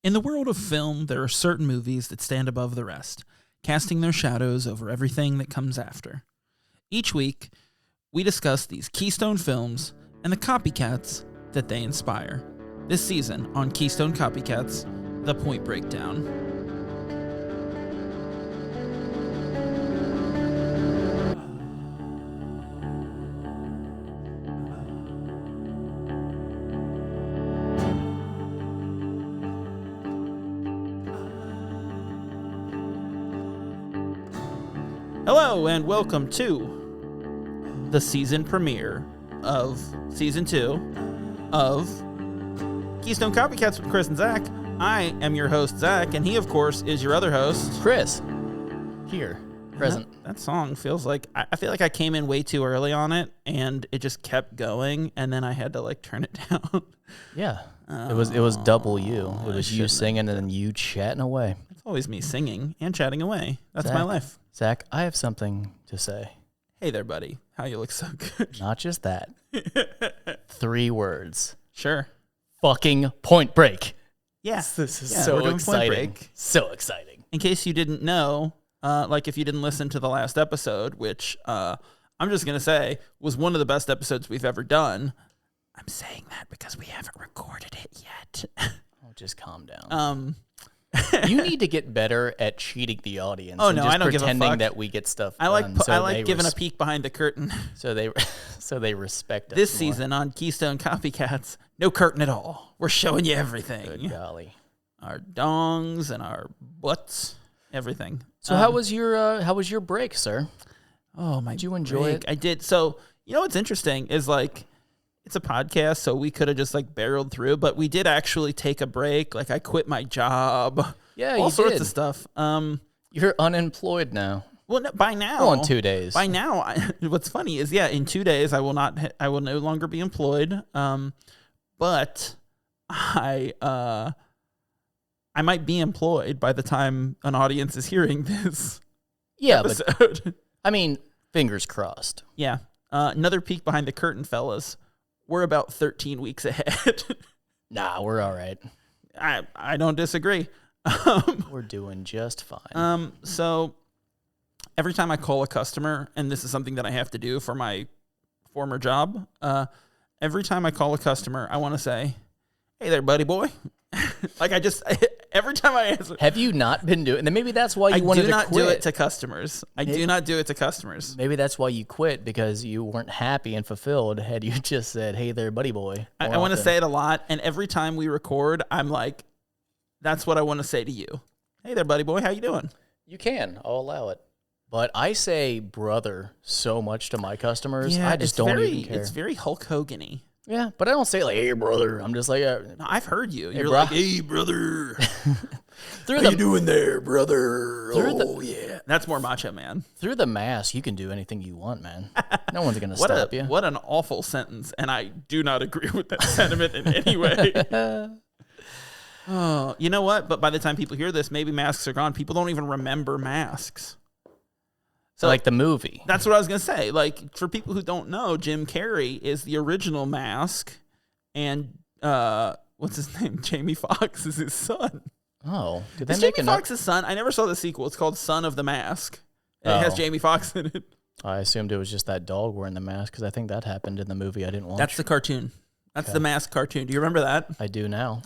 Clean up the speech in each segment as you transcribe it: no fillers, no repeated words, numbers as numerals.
In the world of film, there are certain movies that stand above the rest, casting their shadows over everything that comes after. Each week, we discuss these keystone films and the copycats that they inspire. This season on Keystone Copycats, The Point Breakdown. Hello and welcome to the season premiere of Season 2 of Keystone Copycats with Chris and Zach. I am your host, Zach, and he, of course, is your other host, Chris. Here, present. That song feels like, I feel like I came in way too early on it, and it just kept going, and then I had to, turn it down. Yeah, it was double you. It was you singing and then you chatting away. It's always me singing and chatting away. That's my life. Zach, I have something to say. Hey there, buddy. How you look so good. Not just that. 3 words. Sure. Fucking Point Break. Yeah. This is so exciting. So exciting. In case you didn't know, if you didn't listen to the last episode, which I'm just going to say was one of the best episodes we've ever done. I'm saying that because we haven't recorded it yet. Oh, just calm down. You need to get better at cheating the audience. Oh, and no, just I don't give a pretending fuck. that we get stuff I like done, I like giving a peek behind the curtain. So they respect us This more. season on Keystone Copycats, no curtain at all. We're showing you everything. Good golly. Our dongs and our butts, everything. So how was your break, sir? Oh my! Did you enjoy it? I did. So you know what's interesting is it's a podcast, so we could have just barreled through, but we did actually take a break. I quit my job. Yeah, all you sorts did. of stuff. You're unemployed now. Well, no, by now, Well, in 2 days. By now, what's funny is, in 2 days I will no longer be employed. But I might be employed by the time an audience is hearing this. Yeah, episode. but I mean, fingers crossed. Yeah. Another peek behind the curtain, fellas. We're about 13 weeks ahead. Nah, we're all right. I don't disagree. We're doing just fine. So every time I call a customer, and this is something that I have to do for my former job, every time I call a customer, I want to say, "Hey there, buddy boy." Every time I answer. Have you not been doing? Then maybe that's why you wanted to quit. I do not do it to customers. I do not do it to customers. Maybe that's why you quit, because you weren't happy and fulfilled had you just said, "Hey there, buddy boy." I want to say it a lot, and every time we record, I'm like, that's what I want to say to you. "Hey there, buddy boy, how you doing?" You can. I'll allow it. But I say brother so much to my customers. Yeah, I just don't even care. It's very Hulk Hogan-y. Yeah, but I don't say "Hey brother." I'm just like, No, I've heard you. You're bro. like, "Hey brother, how you doing there, brother?" Yeah, that's more Macho Man. Through the mask, you can do anything you want, man. No one's gonna stop you. What an awful sentence, and I do not agree with that sentiment in any way. Oh, you know what? But by the time people hear this, maybe masks are gone. People don't even remember masks. So like the movie. That's what I was going to say. For people who don't know, Jim Carrey is the original Mask, and what's his name? Jamie Foxx is his son. Oh, did they Is make Jamie Foxx's son? I never saw the sequel. It's called Son of the Mask. And It has Jamie Foxx in it. I assumed it was just that dog wearing the mask, because I think that happened in the movie I didn't watch. That's the cartoon. That's the Mask cartoon. Do you remember that? I do now.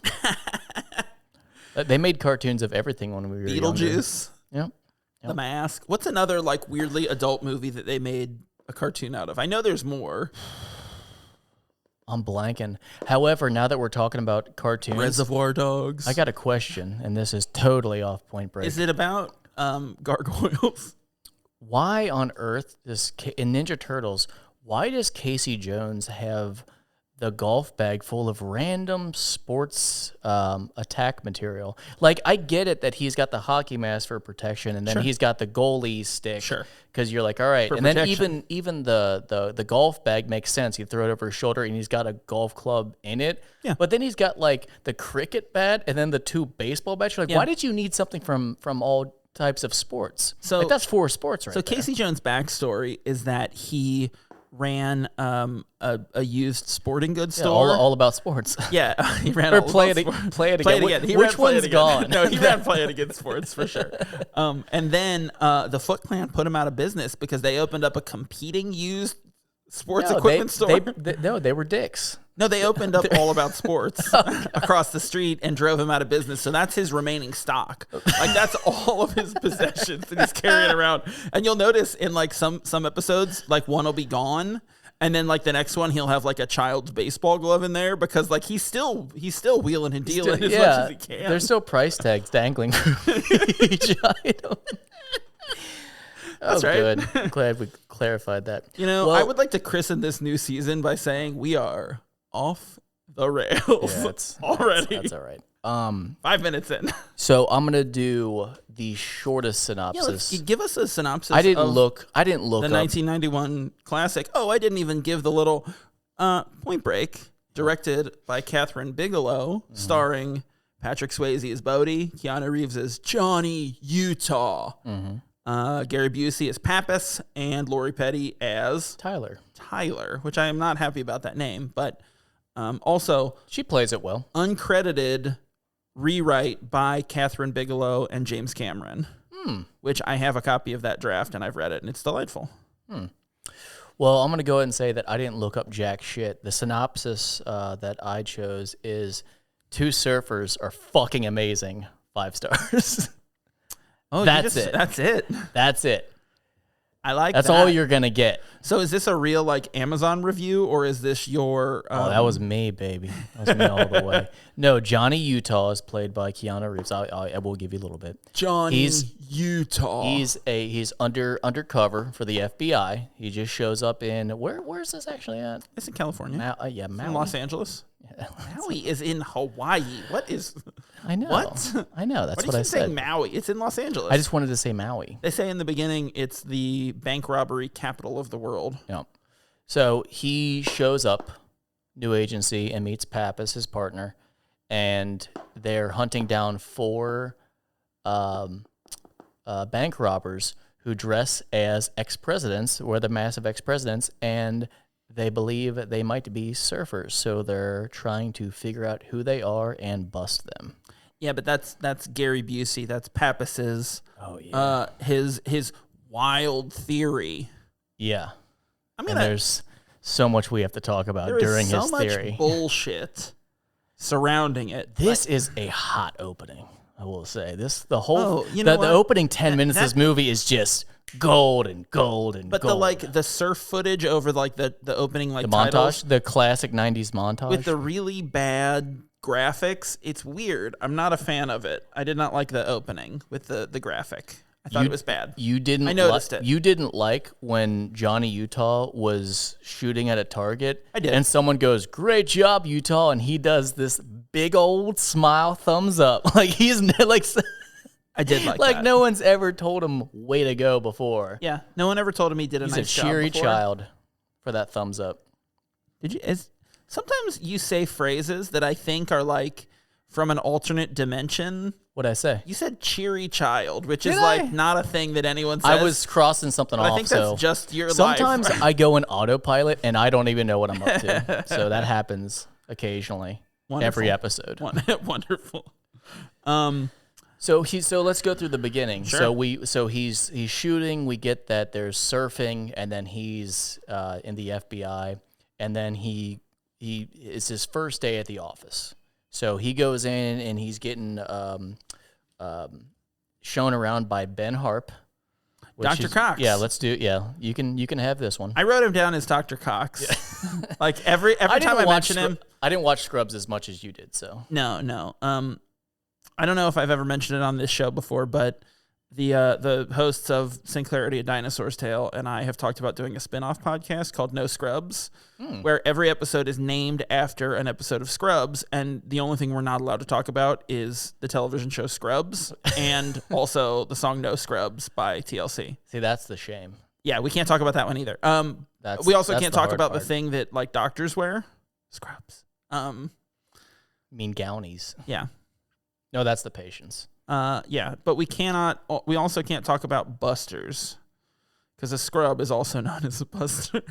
They made cartoons of everything when we were Beetlejuice. Yep. The Mask. What's another weirdly adult movie that they made a cartoon out of? I know there's more. I'm blanking. However, now that we're talking about cartoons, Reservoir Dogs. I got a question, and this is totally off Point Break. Is it about gargoyles? Why on earth in Ninja Turtles? Why does Casey Jones have the golf bag full of random sports attack material? I get it that he's got the hockey mask for protection, and then he's got the goalie stick. Sure. Because you're like, all right. For And protection. then even the golf bag makes sense. You throw it over his shoulder, and he's got a golf club in it. Yeah. But then he's got the cricket bat and then the 2 baseball bats. You're like, why did you need something from all types of sports? So that's 4 sports right So there. Casey Jones' backstory is that he ran a used sporting goods Yeah, store. all about sports. Yeah, he ran Or all play about it, sport- play it Play again. It Again. He Which ran Play It one's Again. gone? No, he ran Play It Again Sports for sure. And then the Foot Clan put him out of business because they opened up a competing used sports equipment store. They were dicks. No, they opened up All About Sports across the street and drove him out of business. So that's his remaining stock. Like that's all of his possessions that he's carrying around. And you'll notice in like some episodes, like one will be gone. And then like the next one, he'll have like a child's baseball glove in there because like he's still wheeling and dealing as much as he can. There's still price tags dangling from each item. That's right. Good. I'm glad we clarified that. You know, Well, I would like to christen this new season by saying we are off the rails already. That's all right. 5 minutes in. So I'm gonna do the shortest Yeah, synopsis. give us a synopsis. I didn't of look the up. 1991 classic. Oh, I didn't even give the little Point Break, directed by Catherine Bigelow, starring Patrick Swayze as Bodie, Keanu Reeves as Johnny Utah, Gary Busey as Pappas, and Lori Petty as Tyler. which I am not happy about that name, but also She plays it well. uncredited rewrite by Catherine Bigelow and James Cameron, which I have a copy of that draft and I've read it and it's delightful. Well, I'm going to go ahead and say that I didn't look up jack shit. The synopsis that I chose is two surfers are fucking amazing. 5 stars. Oh, That's it. That's it. That's it. I like That's that. all you're going to get. So is this a real like Amazon review or is this your Oh, that was me, baby. That was me all the way. No, Johnny Utah is played by Keanu Reeves. I will give you a little bit. Johnny Utah? He's undercover for the FBI. He just shows up in where's this actually at? It's in California. Maui. In Los Angeles. Maui is in Hawaii. What is? I know. What? I know. That's What what do I you say? said. Maui. It's in Los Angeles. I just wanted to say Maui. They say in the beginning it's the bank robbery capital of the world. Yeah. So he shows up, new agency, and meets Pappas, his partner, and they're hunting down 4 bank robbers who dress as ex-presidents, or the massive ex-presidents, and they believe that they might be surfers. So they're trying to figure out who they are and bust them. Yeah, but that's Gary Busey. That's Pappas's. Oh yeah. His wild theory. Yeah. I'm And gonna. there's so much we have to talk about There is during so his much theory. bullshit surrounding it. This is a hot opening, I will say. The whole Oh, you know the what? opening 10 minutes of that- this movie is just gold and gold and But gold. the surf footage over like the opening like the titles montage, the classic 90s montage. with the really bad graphics, it's weird. I'm not a fan of it. I did not like the opening with the graphic. I thought it was bad. You didn't I noticed it. You didn't like when Johnny Utah was shooting at a target. I did. And someone goes, "Great job, Utah," and he does this big old smile, thumbs up. Like he's like I did like like that. no one's ever told him way to go before. Yeah, no one ever told him he did a He's nice a cheery job before. child for that thumbs up. Did you? Sometimes you say phrases that I think are like from an alternate dimension. What'd I say? You said cheery child, which is Did like I? not a thing that anyone says. I was crossing something But off. I think that's so just your sometimes life. I go in autopilot and I don't even know what I'm up to. So that happens occasionally. Wonderful. Every episode. Wonderful. So let's go through the beginning. Sure. So he's shooting. We get that there's surfing, and then he's in the FBI, and then it's his first day at the office. So he goes in and he's getting shown around by Ben Harp, which Dr. is- Cox. Yeah, let's do. Yeah, you can have this one. I wrote him down as Dr. Cox. Like every time I mention him. I didn't watch Scrubs as much as you did. So No. I don't know if I've ever mentioned it on this show before, but the hosts of Singularity: A Dinosaur's Tale and I have talked about doing a spin-off podcast called No Scrubs, where every episode is named after an episode of Scrubs, and the only thing we're not allowed to talk about is the television show Scrubs and also the song No Scrubs by TLC. see, that's the shame. Yeah, we can't talk about that one either. That's we also that's can't the talk hard about the part. thing that like doctors wear, Scrubs. I mean gownies. Yeah. No, that's the patients. Yeah, but we cannot. We also can't talk about busters because a scrub is also known as a buster.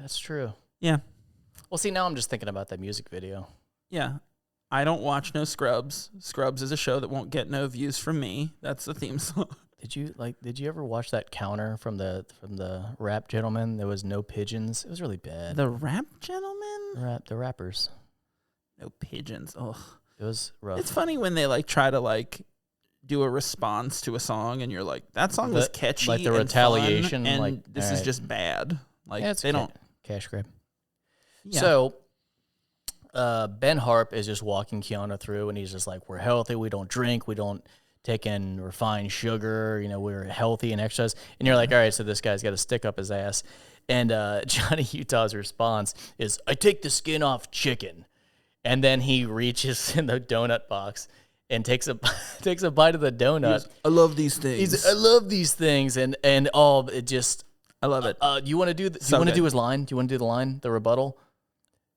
That's true. Yeah. Well, see, now I'm just thinking about that music video. Yeah. I don't watch no Scrubs. Scrubs is a show that won't get no views from me. That's the theme song. Did you ever watch that counter from the Rap Gentleman? There was no pigeons. It was really bad. The Rap Gentleman? The rappers. No pigeons. Ugh. It was rough. It's funny when they like try to like do a response to a song and you're like, that song was catchy, like the and retaliation, fun, and like, this is just bad. Like yeah, they don't cash grab. Yeah. So Ben Harp is just walking Keanu through, and he's just like, we're healthy, we don't drink, we don't take in refined sugar, you know, we're healthy and exercise. And you're like, all right, so this guy's got a stick up his ass. And Johnny Utah's response is, I take the skin off chicken. And then he reaches in the donut box and takes a bite of the donut. I love these things. I love these things, and it just, I love it. do you want to do do his line? Do you want to do the line, the rebuttal?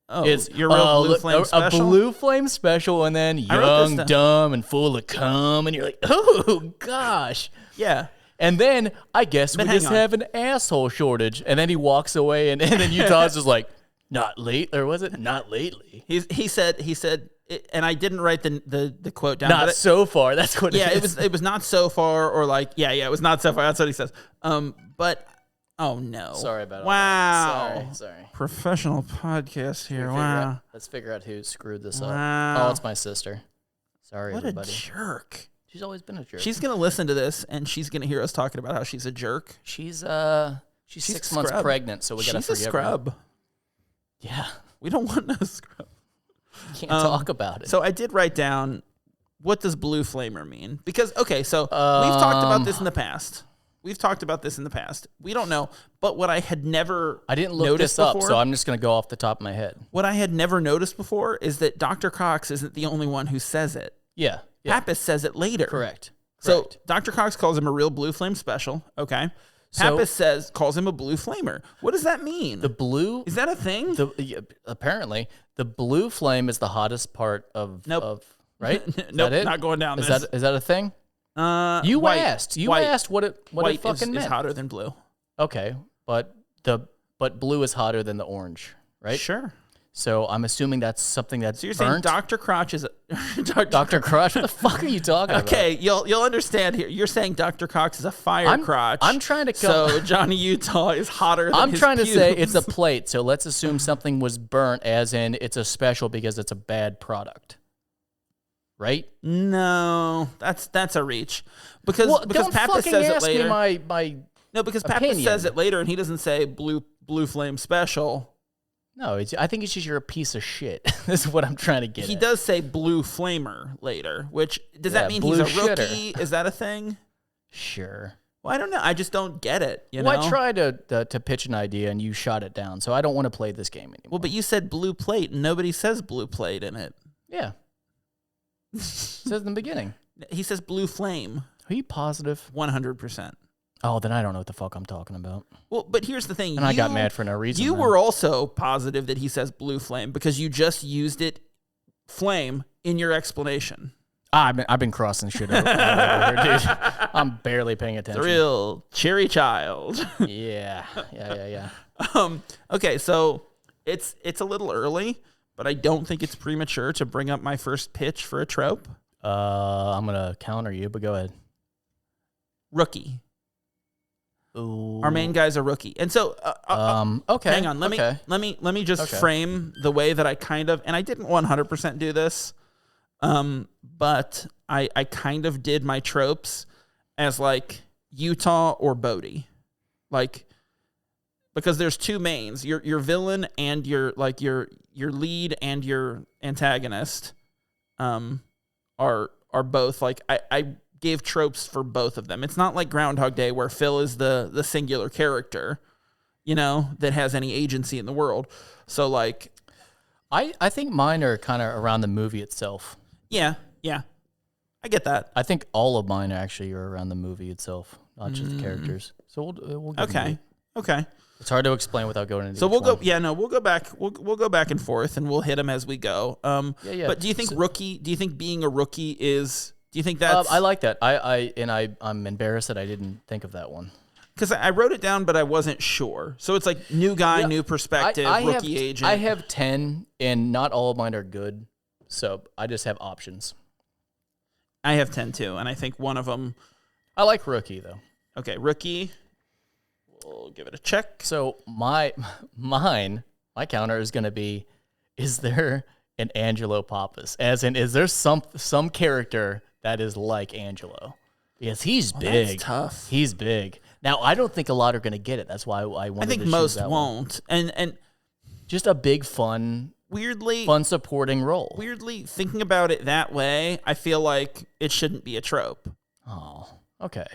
Oh, It's your real Blue Flame special? A Blue Flame special, and then young, dumb, and full of cum, and you're like, oh gosh, yeah. And then I guess But we hang just on. have an asshole shortage, and then he walks away, and then Utah's just like, not late, or was it not lately? He said, and I didn't write the quote down. Not but so far. That's what. yeah, it is. it was not so far, or like it was not so far. That's what he says. But oh no, Sorry about all wow. that. Sorry. Professional podcast here. Wow. Let's figure out who screwed this up. Wow. Oh, it's my sister. Sorry, What everybody. a jerk. She's always been a jerk. She's gonna listen to this and she's gonna hear us talking about how she's a jerk. She's a 6 months scrub. pregnant, so we gotta She's a forgive her. scrub. Yeah, We don't want no scrub. can't talk about it. So I did write down, what does blue flamer mean? Because so we've talked about this in the past. We don't know, but what I had never I didn't look noticed this up, before, so I'm just gonna go off the top of my head. what I had never noticed before is that Dr. Cox isn't the only one who says it. Yeah. Pappas says it later. Correct. So Dr. Cox calls him a real blue flame special. Okay. So- Pappas calls him a blue flamer. What does that mean? The blue. Is that a thing? Apparently, the blue flame is the hottest part of. Nope. Of, right? Is Nope, that it? not going down Is this. that a thing? You white. asked. You White. asked what it White fucking is meant. hotter than blue. Okay, but blue is hotter than the orange, right? Sure. So I'm assuming that's something that's So you're saying burnt. Dr. Crotch is Dr. Crotch? What the fuck are you talking about? Okay, you'll understand here. You're saying Dr. Cox is a fire crotch. I'm trying to So Johnny Utah is hotter than I'm his trying to say pubes. it's a plate, so let's assume something was burnt, as in it's a special because it's a bad product. Right? No, that's a reach. Because don't Pappas fucking says it ask later. me my No, because Pappas opinion. says it later and he doesn't say blue flame special. No, I think it's just you're a piece of shit. This is what I'm trying to get He at. does say blue flamer later, which does that mean blue he's a rookie? Is that a thing? Sure. Well, I don't know. I just don't get it. You know. Well, I tried to pitch an idea and you shot it down, so I don't want to play this game anymore. Well, but you said blue plate and nobody says blue plate in it. Yeah. It says in the beginning. He says blue flame. Are you positive? 100%. Oh, then I don't know what the fuck I'm talking about. Well, but here's the thing. And I got mad for no reason. You then. were also positive that he says blue flame because you just used it, flame, in your explanation. I've been crossing shit over here, dude. I'm barely paying attention. The real cherry child. Yeah. Okay, so it's a little early, but I don't think it's premature to bring up my first pitch for a trope. I'm gonna counter you, but go ahead. Rookie. Ooh. Our main guy's a rookie, and so okay. hang on. Let me just frame the way that I kind of, and I didn't 100% do this, but I kind of did my tropes as like Utah or Bodie, like, because there's two mains, your villain and your lead and your antagonist, are both like I gave tropes for both of them. It's not like Groundhog Day where Phil is the singular character, you know, that has any agency in the world. So like, I think mine are kind of around the movie itself. yeah, I get that. I think all of mine actually are around the movie itself, not just the characters. So we'll give them Okay. It's hard to explain without going into. So we'll one. go. Yeah, no, we'll go back. We'll go back and forth, and we'll hit them as we go. Yeah. But do you think rookie? Do you think being a rookie is? Do you think that's? I like that. I'm embarrassed that I didn't think of that one. because I wrote it down, but I wasn't sure. So it's like new guy, new perspective, rookie agent. I have 10, and not all of mine are good, so I just have options. I have 10 too, and I think one of them. I like rookie though. Okay, rookie. We'll give it a check. So my counter is going to be: is there an Angelo Pappas? As in, is there some character that is like Angelo? Because he's big. That's tough. He's big. Now, I don't think a lot are going to get it. That's why I wanted to think choose most that won't. one. And Just a big, fun supporting role. Weirdly, thinking about it that way, I feel like it shouldn't be a trope. Oh, okay.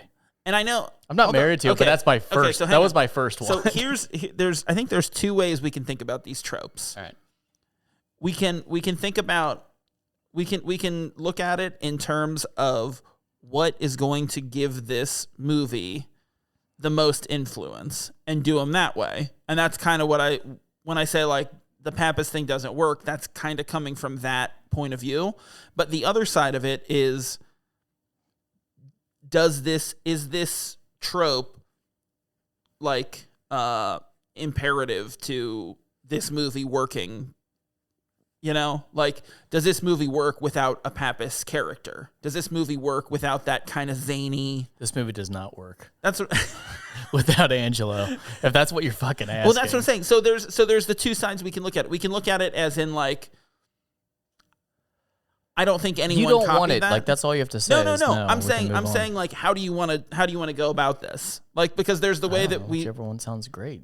And I know I'm not married to it, but that's my first. So that was my first one. So I think there's two ways we can think about these tropes. All right. We can think about we can look at it in terms of what is going to give this movie the most influence and do them that way. And that's kind of what when I say like the Pappas thing doesn't work, that's kind of coming from that point of view. But the other side of it is is this trope like imperative to this movie working? You know, like, does this movie work without a Pappas character? Does this movie work without that kind of zany? This movie does not work. That's what without Angelo. If that's what you're fucking asking. Well, that's what I'm saying. So there's the two sides we can look at it. We can look at it as in like, I don't think anyone. You don't copied want it. that. Like that's all you have to say. No. I'm saying on. like, how do you want to go about this? Like, because there's the way that whichever one sounds great.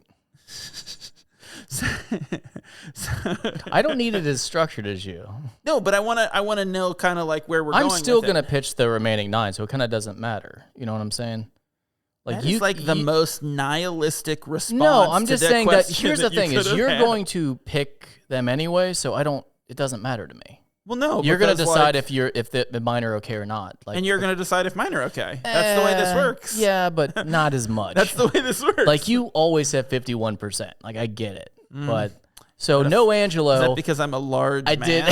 I don't need it as structured as you. No, but I want to know kind of like where we're going. I'm still going to pitch the remaining 9, so it kind of doesn't matter. You know what I'm saying? Like that is like the most nihilistic response. No, I'm just saying that here's the thing is you're going to pick them anyway, so it doesn't matter to me. Well, no, you're going to decide if the mine are okay or not. Like, and you're going to decide if mine are okay. That's the way this works. Yeah, but not as much. That's the way this works. Like you always have 51%. Like I get it, but so no Angelo. Is that because I'm a large man? Did.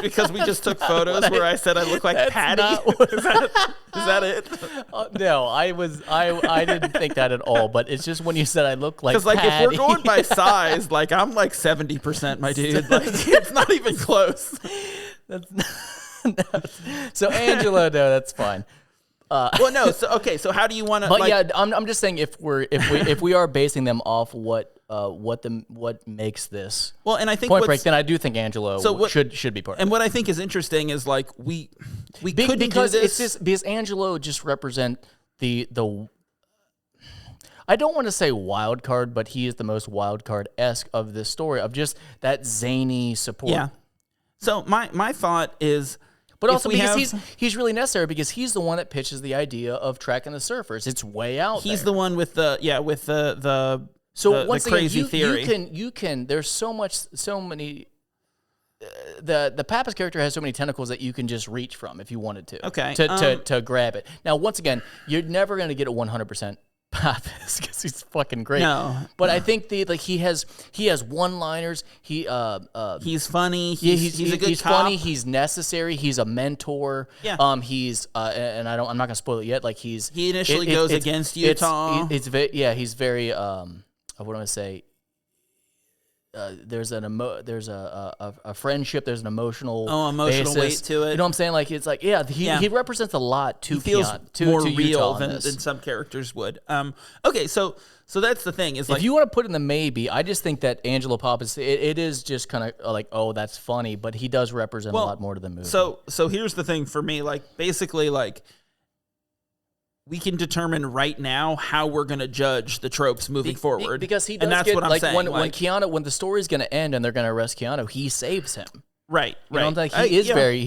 Because we just took photos where I said I look like Patty. Is that it? No, I didn't think that at all. But it's just when you said I look like Patty. Because like if we're going by size, like I'm like 70%, my dude. Like it's not even close. So Angelo, no, that's fine. Well, no. So okay. So how do you want to? But like, yeah, I'm just saying if we are basing them off what makes this well, and I think Point Break, then I do think Angelo should be part of it. And what I think is interesting is like we couldn't because do this. It's just because Angelo just represent the I don't want to say wild card, but he is the most wild card-esque of this story of just that zany support. Yeah. So my thought is. But also because he's really necessary because he's the one that pitches the idea of tracking the surfers. It's way out there. He's the one with the once crazy again, theory. You can. There's so many. The Pappas character has so many tentacles that you can just reach from if you wanted to. Okay. To grab it. Now, once again, you're never going to get a 100% Pappas because he's fucking great. No. But I think he has one-liners. He's funny. He's a good He's cop. funny. He's necessary. He's a mentor. Yeah. He's and I'm not gonna spoil it yet. Like he initially goes against Utah. He's very what do I say? There's a friendship. There's an emotional basis. Weight to it. You know what I'm saying? Like it's like he represents a lot to he feels to more to real Utah than some characters would. Okay, so that's the thing is like if you want to put in the maybe, I just think that Angelo Pappas it is just kind of like that's funny, but he does represent a lot more to the movie. So here's the thing for me, like basically like. We can determine right now how we're going to judge the tropes moving forward. Because he does and that's what I'm saying. When the story's going to end and they're going to arrest Keanu, he saves him. Right. You know, like he is very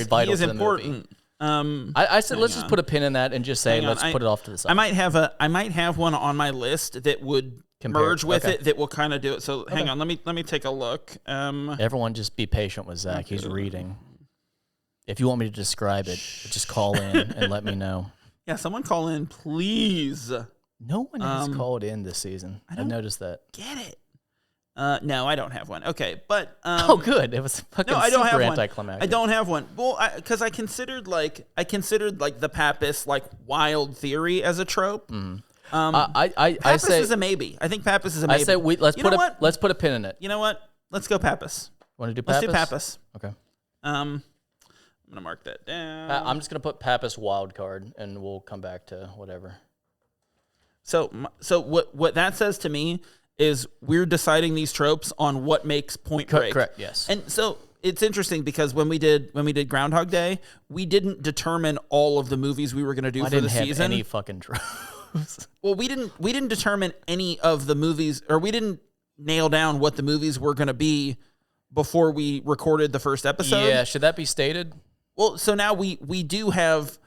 vital to the important. Movie. I said let's just put a pin in that and just say let's put it off to the side. I might have one on my list that would merge with it that will kind of do it. So hang on, let me take a look. Everyone just be patient with Zach. He's reading. If you want me to describe it, just call in and let me know. Yeah, someone call in, please. No one has called in this season. I've noticed that. Get it. No, I don't have one. Okay, but Oh, good. It was fucking no, I don't super have one. anticlimactic. I don't have one. Well, because I considered like the Pappas like wild theory as a trope. I Pappas say is a maybe. I think Pappas is a maybe. I say let's put a pin in it. You know what? Let's go Pappas. Want to do Let's Pappas? do Pappas. Okay. I'm gonna mark that down. I'm just gonna put Pappas wild card, and we'll come back to whatever. So what that says to me is we're deciding these tropes on what makes Point Break. Correct. Yes. And so it's interesting because when we did Groundhog Day, we didn't determine all of the movies we were going to do I for didn't the have season. any fucking tropes. Well, we didn't determine any of the movies, or we didn't nail down what the movies were going to be before we recorded the first episode. Yeah. Should that be stated? Well, so now we do have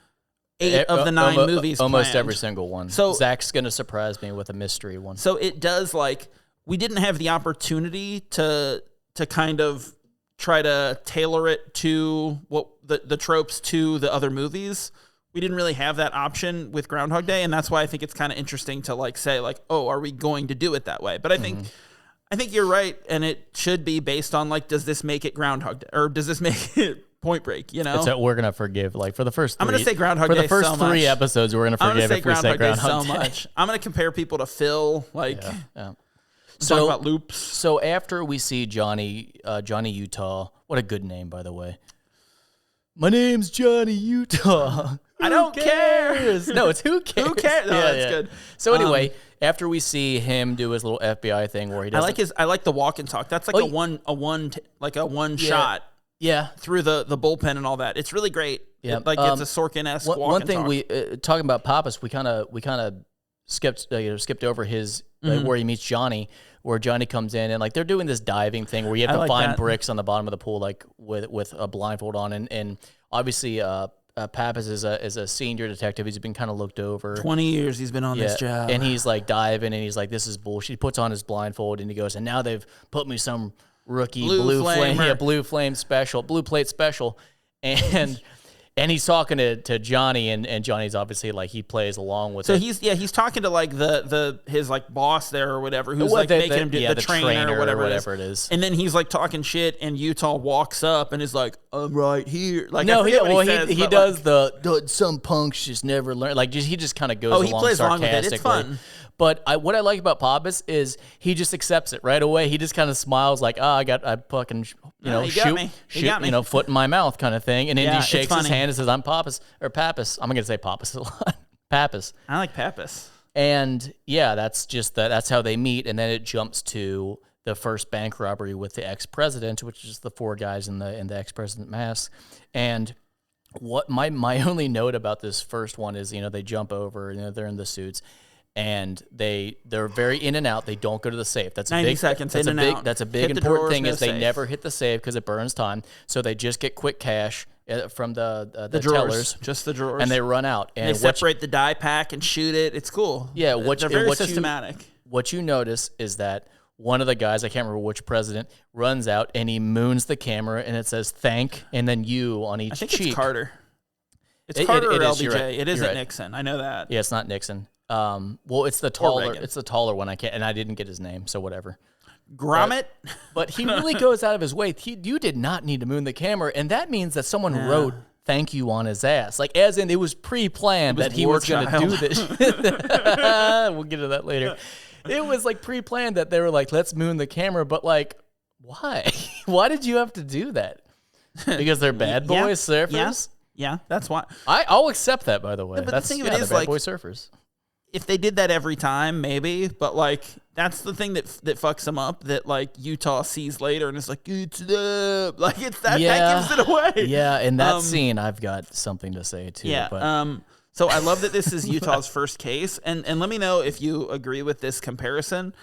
8 of the 9 movies almost planned. every single one. So Zach's gonna surprise me with a mystery one. So it does, like, we didn't have the opportunity to kind of try to tailor it to what the tropes to the other movies. We didn't really have that option with Groundhog Day, and that's why I think it's kind of interesting to like say like, oh, are we going to do it that way? But I think you're right, and it should be based on like, does this make it Groundhog Day, or does this make it Point Break? You know, So we're gonna forgive, like, for the first. I'm gonna say Groundhog for Day the first so 3 much. episodes. We're gonna I'm gonna forgive say if we say Groundhog Day Groundhog so Day. much. I'm gonna compare people to Phil, like Yeah. talk about loops. So after we see Johnny Utah, what a good name, by the way. My name's Johnny Utah. I don't care. No, it's who cares. Who cares? No, that's good. So anyway, after we see him do his little FBI thing where he does, I like the walk and talk. That's like a one shot yeah. through the bullpen and all that. It's really great. Yeah. It's a Sorkin-esque walk One and thing talk. we talking about Pappas, we kind of skipped over his where he meets Johnny, where Johnny comes in and like they're doing this diving thing where you have to like find that. bricks on the bottom of the pool like with a blindfold on, and obviously Pappas is a senior detective. He's been kind of looked over. 20 years he's been on this job. And he's like diving and he's like, this is bullshit. He puts on his blindfold and he goes, and now they've put me some rookie blue plate special. And he's talking to Johnny, and Johnny's obviously like, he plays along with so it. he's talking to like his like boss there or whatever, who's like making him do the trainer or whatever it is. And then he's like talking shit, and Utah walks up and is like, I'm right here. Like, No, he does the some punks just never learn. Like, he just kind of goes he along plays along sarcastically. with it. It's fun. But what I like about Pappas is he just accepts it right away. He just kind of smiles like, I fucking, foot in my mouth kind of thing. And then he shakes his hand and says, I'm Pappas, or Pappas. I'm going to say Pappas a lot. Pappas. I like Pappas. And yeah, that's how they meet. And then it jumps to the first bank robbery with the ex-president, which is the 4 guys in the ex-president mask. And what my only note about this first one is, they jump over, they're in the suits. And they're very in and out. They don't go to the safe. That's 90 seconds in and out. That's a big Hit the important drawers, thing no is they safe. never hit the safe because it burns time. So they just get quick cash from the drawers, tellers, just the drawers, and they run out. And they separate the die pack and shoot it. It's cool. Yeah, they're very systematic. What you notice is that one of the guys, I can't remember which president, runs out and he moons the camera and it says "thank" and then "you" on each cheek. I think it's Carter. It's Carter or LBJ. Right. It isn't Nixon. I know that. Yeah, it's not Nixon. Well, it's the taller one. I didn't get his name, so whatever. Gromit. But he really goes out of his way. You did not need to moon the camera, and that means that someone wrote "thank you" on his ass. Like, as in, it was pre-planned that he was going to do this. We'll get to that later. It was like pre-planned that they were like, let's moon the camera, but like, why? Why did you have to do that? Because they're bad boy surfers? Yeah, that's why. I'll accept that, by the way. Yeah, but the thing of it is, bad like, boy surfers. If they did that every time, maybe, but like that's the thing that fucks them up. That like Utah sees later and it's like it's up, like it's that gives it away. Yeah, in that scene, I've got something to say too. Yeah. But. So I love that this is Utah's first case, and let me know if you agree with this comparison.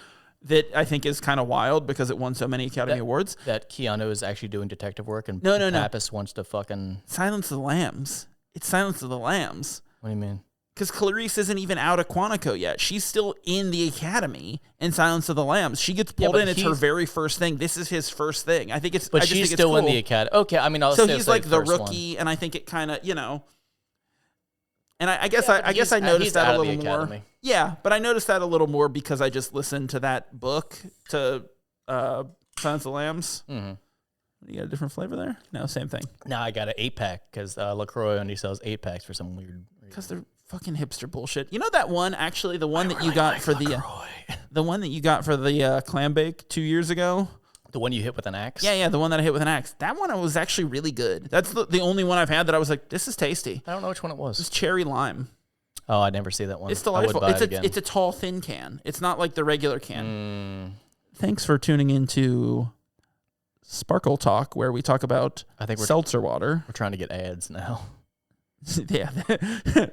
That I think is kind of wild because it won so many Academy Awards. That Keanu is actually doing detective work, and no. Pappas wants to fucking Silence of the Lambs. It's Silence of the Lambs. What do you mean? Because Clarice isn't even out of Quantico yet. She's still in the academy in Silence of the Lambs. She gets pulled in. It's her very first thing. This is his first thing. I think it's. But I just she's think still it's in cool. the academy. Okay, I mean, so he's like the rookie, and I think it kind of, And I guess I noticed that a little more. Yeah, but I noticed that a little more because I just listened to that book to Silence of the Lambs. Mm-hmm. You got a different flavor there? No, same thing. Now I got an 8-pack because LaCroix only sells 8-packs for some weird reason. Because they're fucking hipster bullshit. You know that one, actually, the one that you got for the one that you got for the clam bake 2 years ago? The one you hit with an axe? Yeah, the one that I hit with an axe. That one was actually really good. That's the only one I've had that I was like, this is tasty. I don't know which one it was. It's cherry lime. Oh, I never see that one. It's delightful. I would buy it again. It's a tall, thin can. It's not like the regular can. Thanks for tuning into Sparkle Talk, where we talk about seltzer water. We're trying to get ads now. Yeah.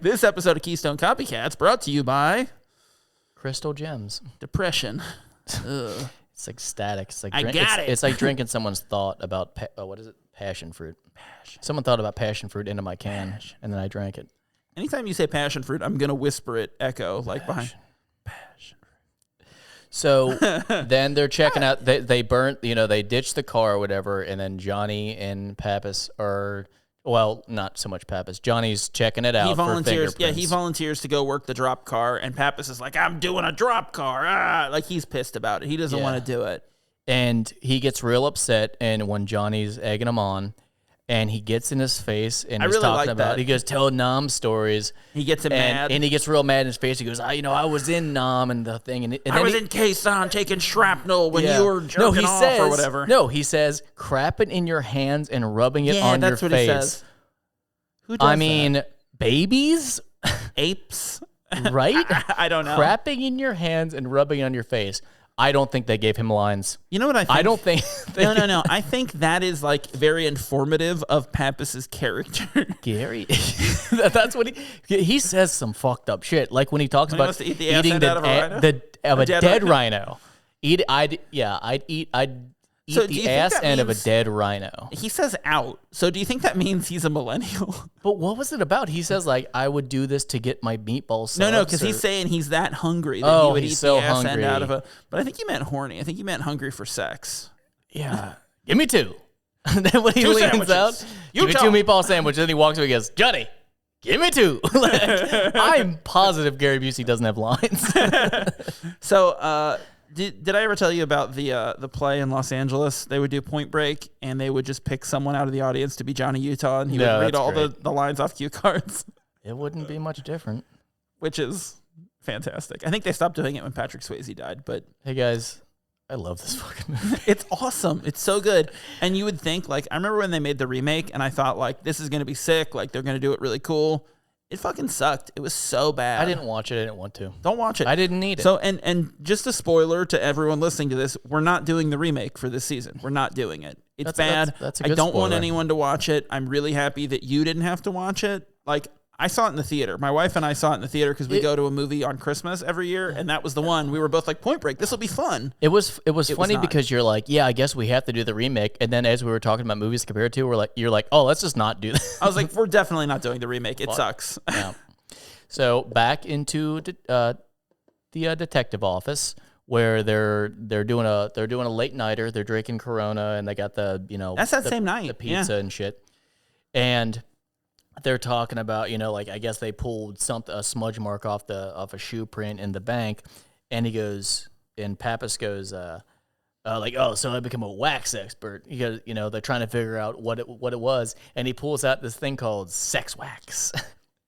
This episode of Keystone Copycats brought to you by Crystal Gems. Depression. Ugh. It's like static. It's like It's like drinking someone's thought about what is it? Passion fruit. Someone thought about passion fruit into my can, and then I drank it. Anytime you say passion fruit, I'm gonna whisper it echo like behind. Passion fruit. So then they're checking out. They burnt. They ditched the car or whatever, and then Johnny and Pappas are. Well, not so much Pappas. Johnny's checking it out. He volunteers. For fingerprints. He volunteers to go work the drop car, and Pappas is like, "I'm doing a drop car." Like he's pissed about it. He doesn't want to do it, and he gets real upset. And when Johnny's egging him on, and he gets in his face, and he's talking about. He goes, "Tell Nam stories." He gets him mad, and he gets real mad in his face. He goes, I was in Nam and the thing, and I was in Quezon taking shrapnel when you were jerking off or whatever. No, he says, "Crapping in your hands and rubbing it on your face." Yeah, that's what he says. Who does that? Babies? Apes? Right? I don't know. Crapping in your hands and rubbing it on your face. I don't think they gave him lines. You know what I think? I don't think... No. I think that is like very informative of Pappas's character. Gary? That's what he says some fucked up shit. Like when he talks about eating the dead rhino. I'd eat the ass end of a dead rhino. He says out. So do you think that means he's a millennial? But what was it about? He says, like, I would do this to get my meatball subs. No, because he's saying he's that hungry that he would eat so the ass hungry. end out of a... But I think he meant horny. I think he meant hungry for sex. Yeah. Give me 2. And then when he leans sandwiches. out, give me 2 meatball sandwiches. Then he walks away and goes, Johnny, give me 2. I'm positive Gary Busey doesn't have lines. So, Did I ever tell you about the play in Los Angeles? They would do Point Break, and they would just pick someone out of the audience to be Johnny Utah, and he would read all the lines off cue cards. It wouldn't be much different. Which is fantastic. I think they stopped doing it when Patrick Swayze died, but... Hey, guys, I love this fucking movie. It's awesome. It's so good. And you would think, like, I remember when they made the remake, and I thought, like, this is going to be sick. Like, they're going to do it really cool. It fucking sucked. It was so bad. I didn't watch it. I didn't want to. Don't watch it. I didn't need it. So, and just a spoiler to everyone listening to this, we're not doing the remake for this season. We're not doing it. It's bad. That's a I good don't spoiler. want anyone to watch it. I'm really happy that you didn't have to watch it. Like, I saw it in the theater. My wife and I saw it in the theater because we go to a movie on Christmas every year, and that was the one. We were both like, Point Break, this will be fun. It was funny because you're like, yeah, I guess we have to do the remake. And then as we were talking about movies compared to, you're like, oh, let's just not do that. I was like, we're definitely not doing the remake. It sucks. Yeah. So back into the detective office where they're doing a late nighter. They're drinking Corona and they got that's that same night, the pizza and shit. And they're talking about I guess they pulled a smudge mark off a shoe print in the bank, and he goes and Pappas goes so I become a wax expert. He goes, they're trying to figure out what it was, and he pulls out this thing called sex wax.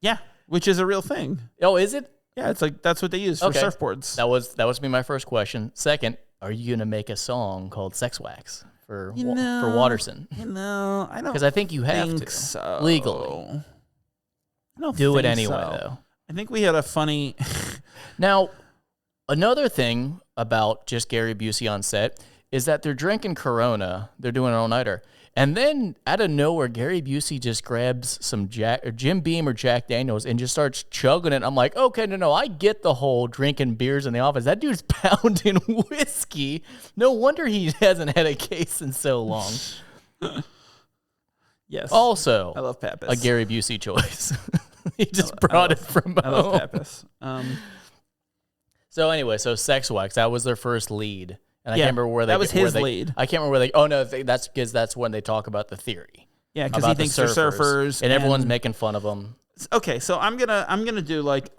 Yeah. Which is a real thing. Oh, is it? Yeah, it's like that's what they use for surfboards. That was me my first question. Second, are you gonna make a song called "Sex Wax" for Watterson? I don't. Because I think you have to so. Legally. I don't do think it anyway so. though. I think we had a funny. Now, another thing about just Gary Busey on set is that they're drinking Corona. They're doing an all-nighter. And then, out of nowhere, Gary Busey just grabs some Jim Beam or Jack Daniels and just starts chugging it. I'm like, okay, no, I get the whole drinking beers in the office. That dude's pounding whiskey. No wonder he hasn't had a case in so long. Yes. Also, I love Pappas. A Gary Busey choice. He just brought it from home. I love Pappas. So anyway, Sex Wax, that was their first lead. And I can't remember where that was his lead. I can't remember where they. Oh no, that's because that's when they talk about the theory. Yeah, because he thinks they're surfers, and everyone's making fun of them. Okay, so I'm gonna do like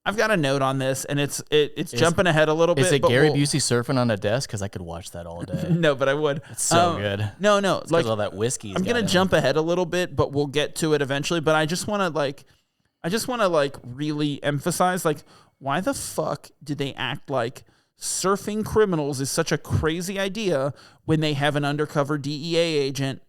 I've got a note on this, and it's jumping ahead a little bit. Is it but Gary Busey surfing on a desk? Because I could watch that all day. No, but I would. It's so good. No, It's like all that whiskey. I'm gonna jump ahead a little bit, but we'll get to it eventually. But I just want to really emphasize, like, why the fuck did they act like surfing criminals is such a crazy idea when they have an undercover DEA agent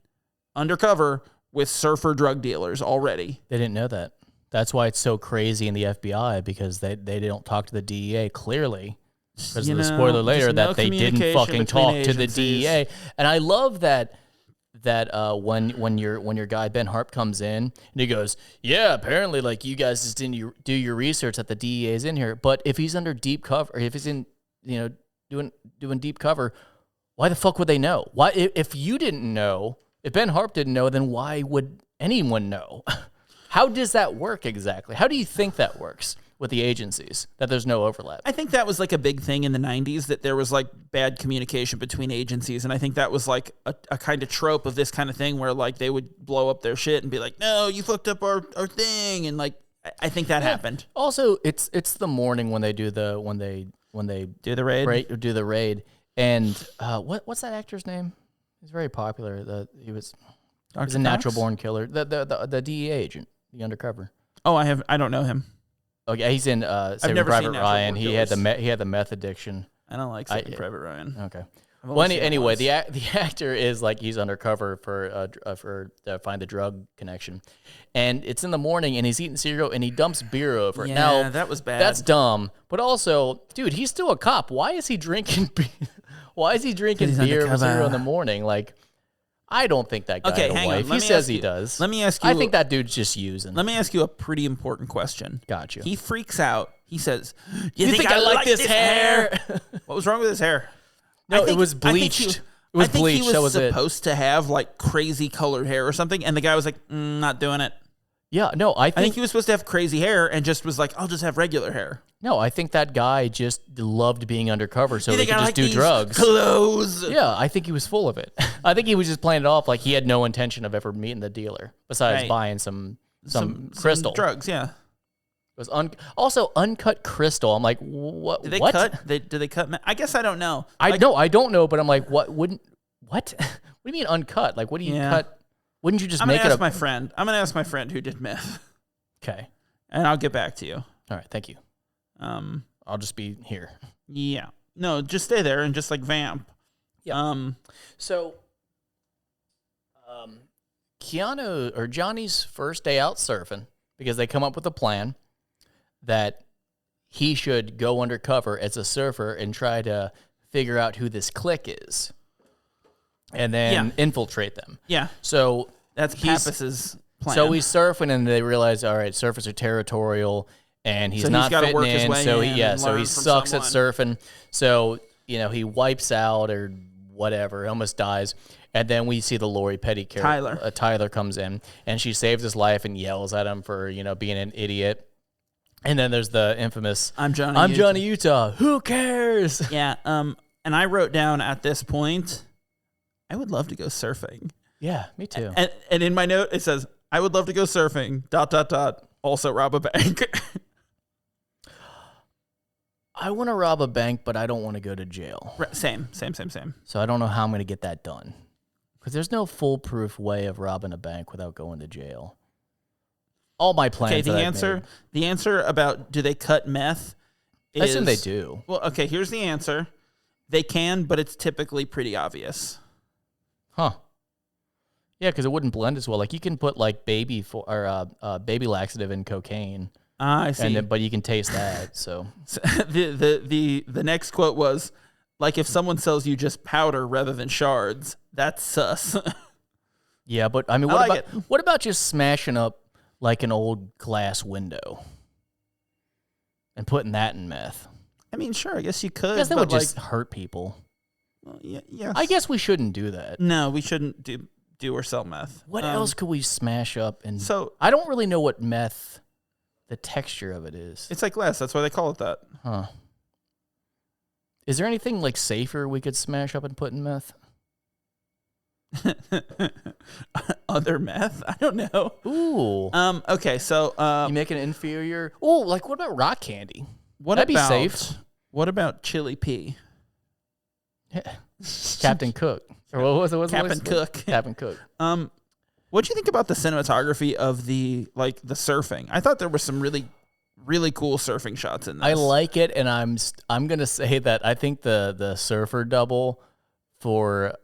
undercover with surfer drug dealers already? They didn't know that. That's why it's so crazy in the FBI, because they don't talk to the DEA clearly. Because of the spoiler later that they didn't fucking talk to the DEA. And I love that when your guy Ben Harp comes in and he goes, yeah, apparently like you guys just didn't do your research that the DEA is in here. But if he's under deep cover, or if he's in doing deep cover, why the fuck would they know? Why if you didn't know, if Ben Harp didn't know, then why would anyone know? How does that work exactly? How do you think that works with the agencies, that there's no overlap? I think that was like a big thing in the 90s, that there was like bad communication between agencies. And I think that was like a kind of trope of this kind of thing where like they would blow up their shit and be like, no, you fucked up our thing. And like, I think that happened. Also, it's the morning when they do the Do the raid. Do the raid. And what's that actor's name? He's very popular. He's a natural born killer. The DEA agent, the undercover. Oh, I don't know him. Okay, he's in Saving Private Ryan. He had the meth addiction. I don't like Saving Private Ryan. Okay. Well, anyway, the actor is like, he's undercover for find the drug connection, and it's in the morning, and he's eating cereal, and he dumps beer over it. Yeah, now that was bad. That's dumb. But also, dude, he's still a cop. Why is he drinking beer? Why is he drinking beer with cereal in the morning? Like, I don't think that guy had a wife. He says he does. Let me ask you. I think that dude's just using. Let me ask you a pretty important question. Got you. He freaks out. He says, "You think I like this hair?" What was wrong with his hair? No, it was bleached. I think he was supposed to have like crazy colored hair or something, and the guy was like, not doing it. Yeah, no, I think he was supposed to have crazy hair and just was like, I'll just have regular hair. No, I think that guy just loved being undercover so he could just do drugs. Clothes. Yeah, I think he was full of it. I think he was just playing it off like he had no intention of ever meeting the dealer besides buying some crystal. Some drugs, yeah. It was also uncut crystal. I'm like, what? Did they what? cut? Did they cut? I guess I don't know. I don't know, but I'm like, what? What? What do you mean uncut? Like, what do you cut? Wouldn't you just make it? I'm gonna ask my friend who did meth. Okay, and I'll get back to you. All right, thank you. I'll just be here. Yeah. No, just stay there and just like vamp. Yeah. So, Keanu or Johnny's first day out surfing, because they come up with a plan that he should go undercover as a surfer and try to figure out who this clique is, and then infiltrate them. Yeah. So that's Pappas's plan. So he's surfing, and they realize, all right, surfers are territorial, and he's not fitting work in. His way so he sucks at surfing. So he wipes out or whatever, almost dies. And then we see the Lori Petty character, Tyler comes in, and she saves his life and yells at him for being an idiot. And then there's the infamous, "I'm Johnny Utah. Who cares?" Yeah. And I wrote down at this point, I would love to go surfing. Yeah, me too. And in my note it says, I would love to go surfing. ... Also rob a bank. I want to rob a bank, but I don't want to go to jail. Same. So I don't know how I'm going to get that done. Because there's no foolproof way of robbing a bank without going to jail. All my plans. Okay, the answer about do they cut meth is, I assume they do. Well, okay, here's the answer. They can, but it's typically pretty obvious. Huh. Yeah, because it wouldn't blend as well. Like you can put like baby laxative in cocaine. I see. But you can taste that. So the next quote was, like, if someone sells you just powder rather than shards, that's sus. Yeah, but I mean, what about just smashing up like an old glass window and putting that in meth? I mean, sure, I guess you could. I guess that would just hurt people. Well, yeah. I guess we shouldn't do that. No, we shouldn't do or sell meth. What else could we smash up? And so I don't really know what meth, the texture of it is. It's like glass. That's why they call it that. Huh. Is there anything like safer we could smash up and put in meth? Other meth? I don't know. Ooh. Okay, so You make an inferior. Oh, like what about rock candy? what That'd about be safe. what about chili pea? Captain Cook. Or what was it? Captain Cook. Captain Cook. What do you think about the cinematography of the surfing? I thought there were some really, really cool surfing shots in this. I like it, and I'm gonna say that I think the surfer double for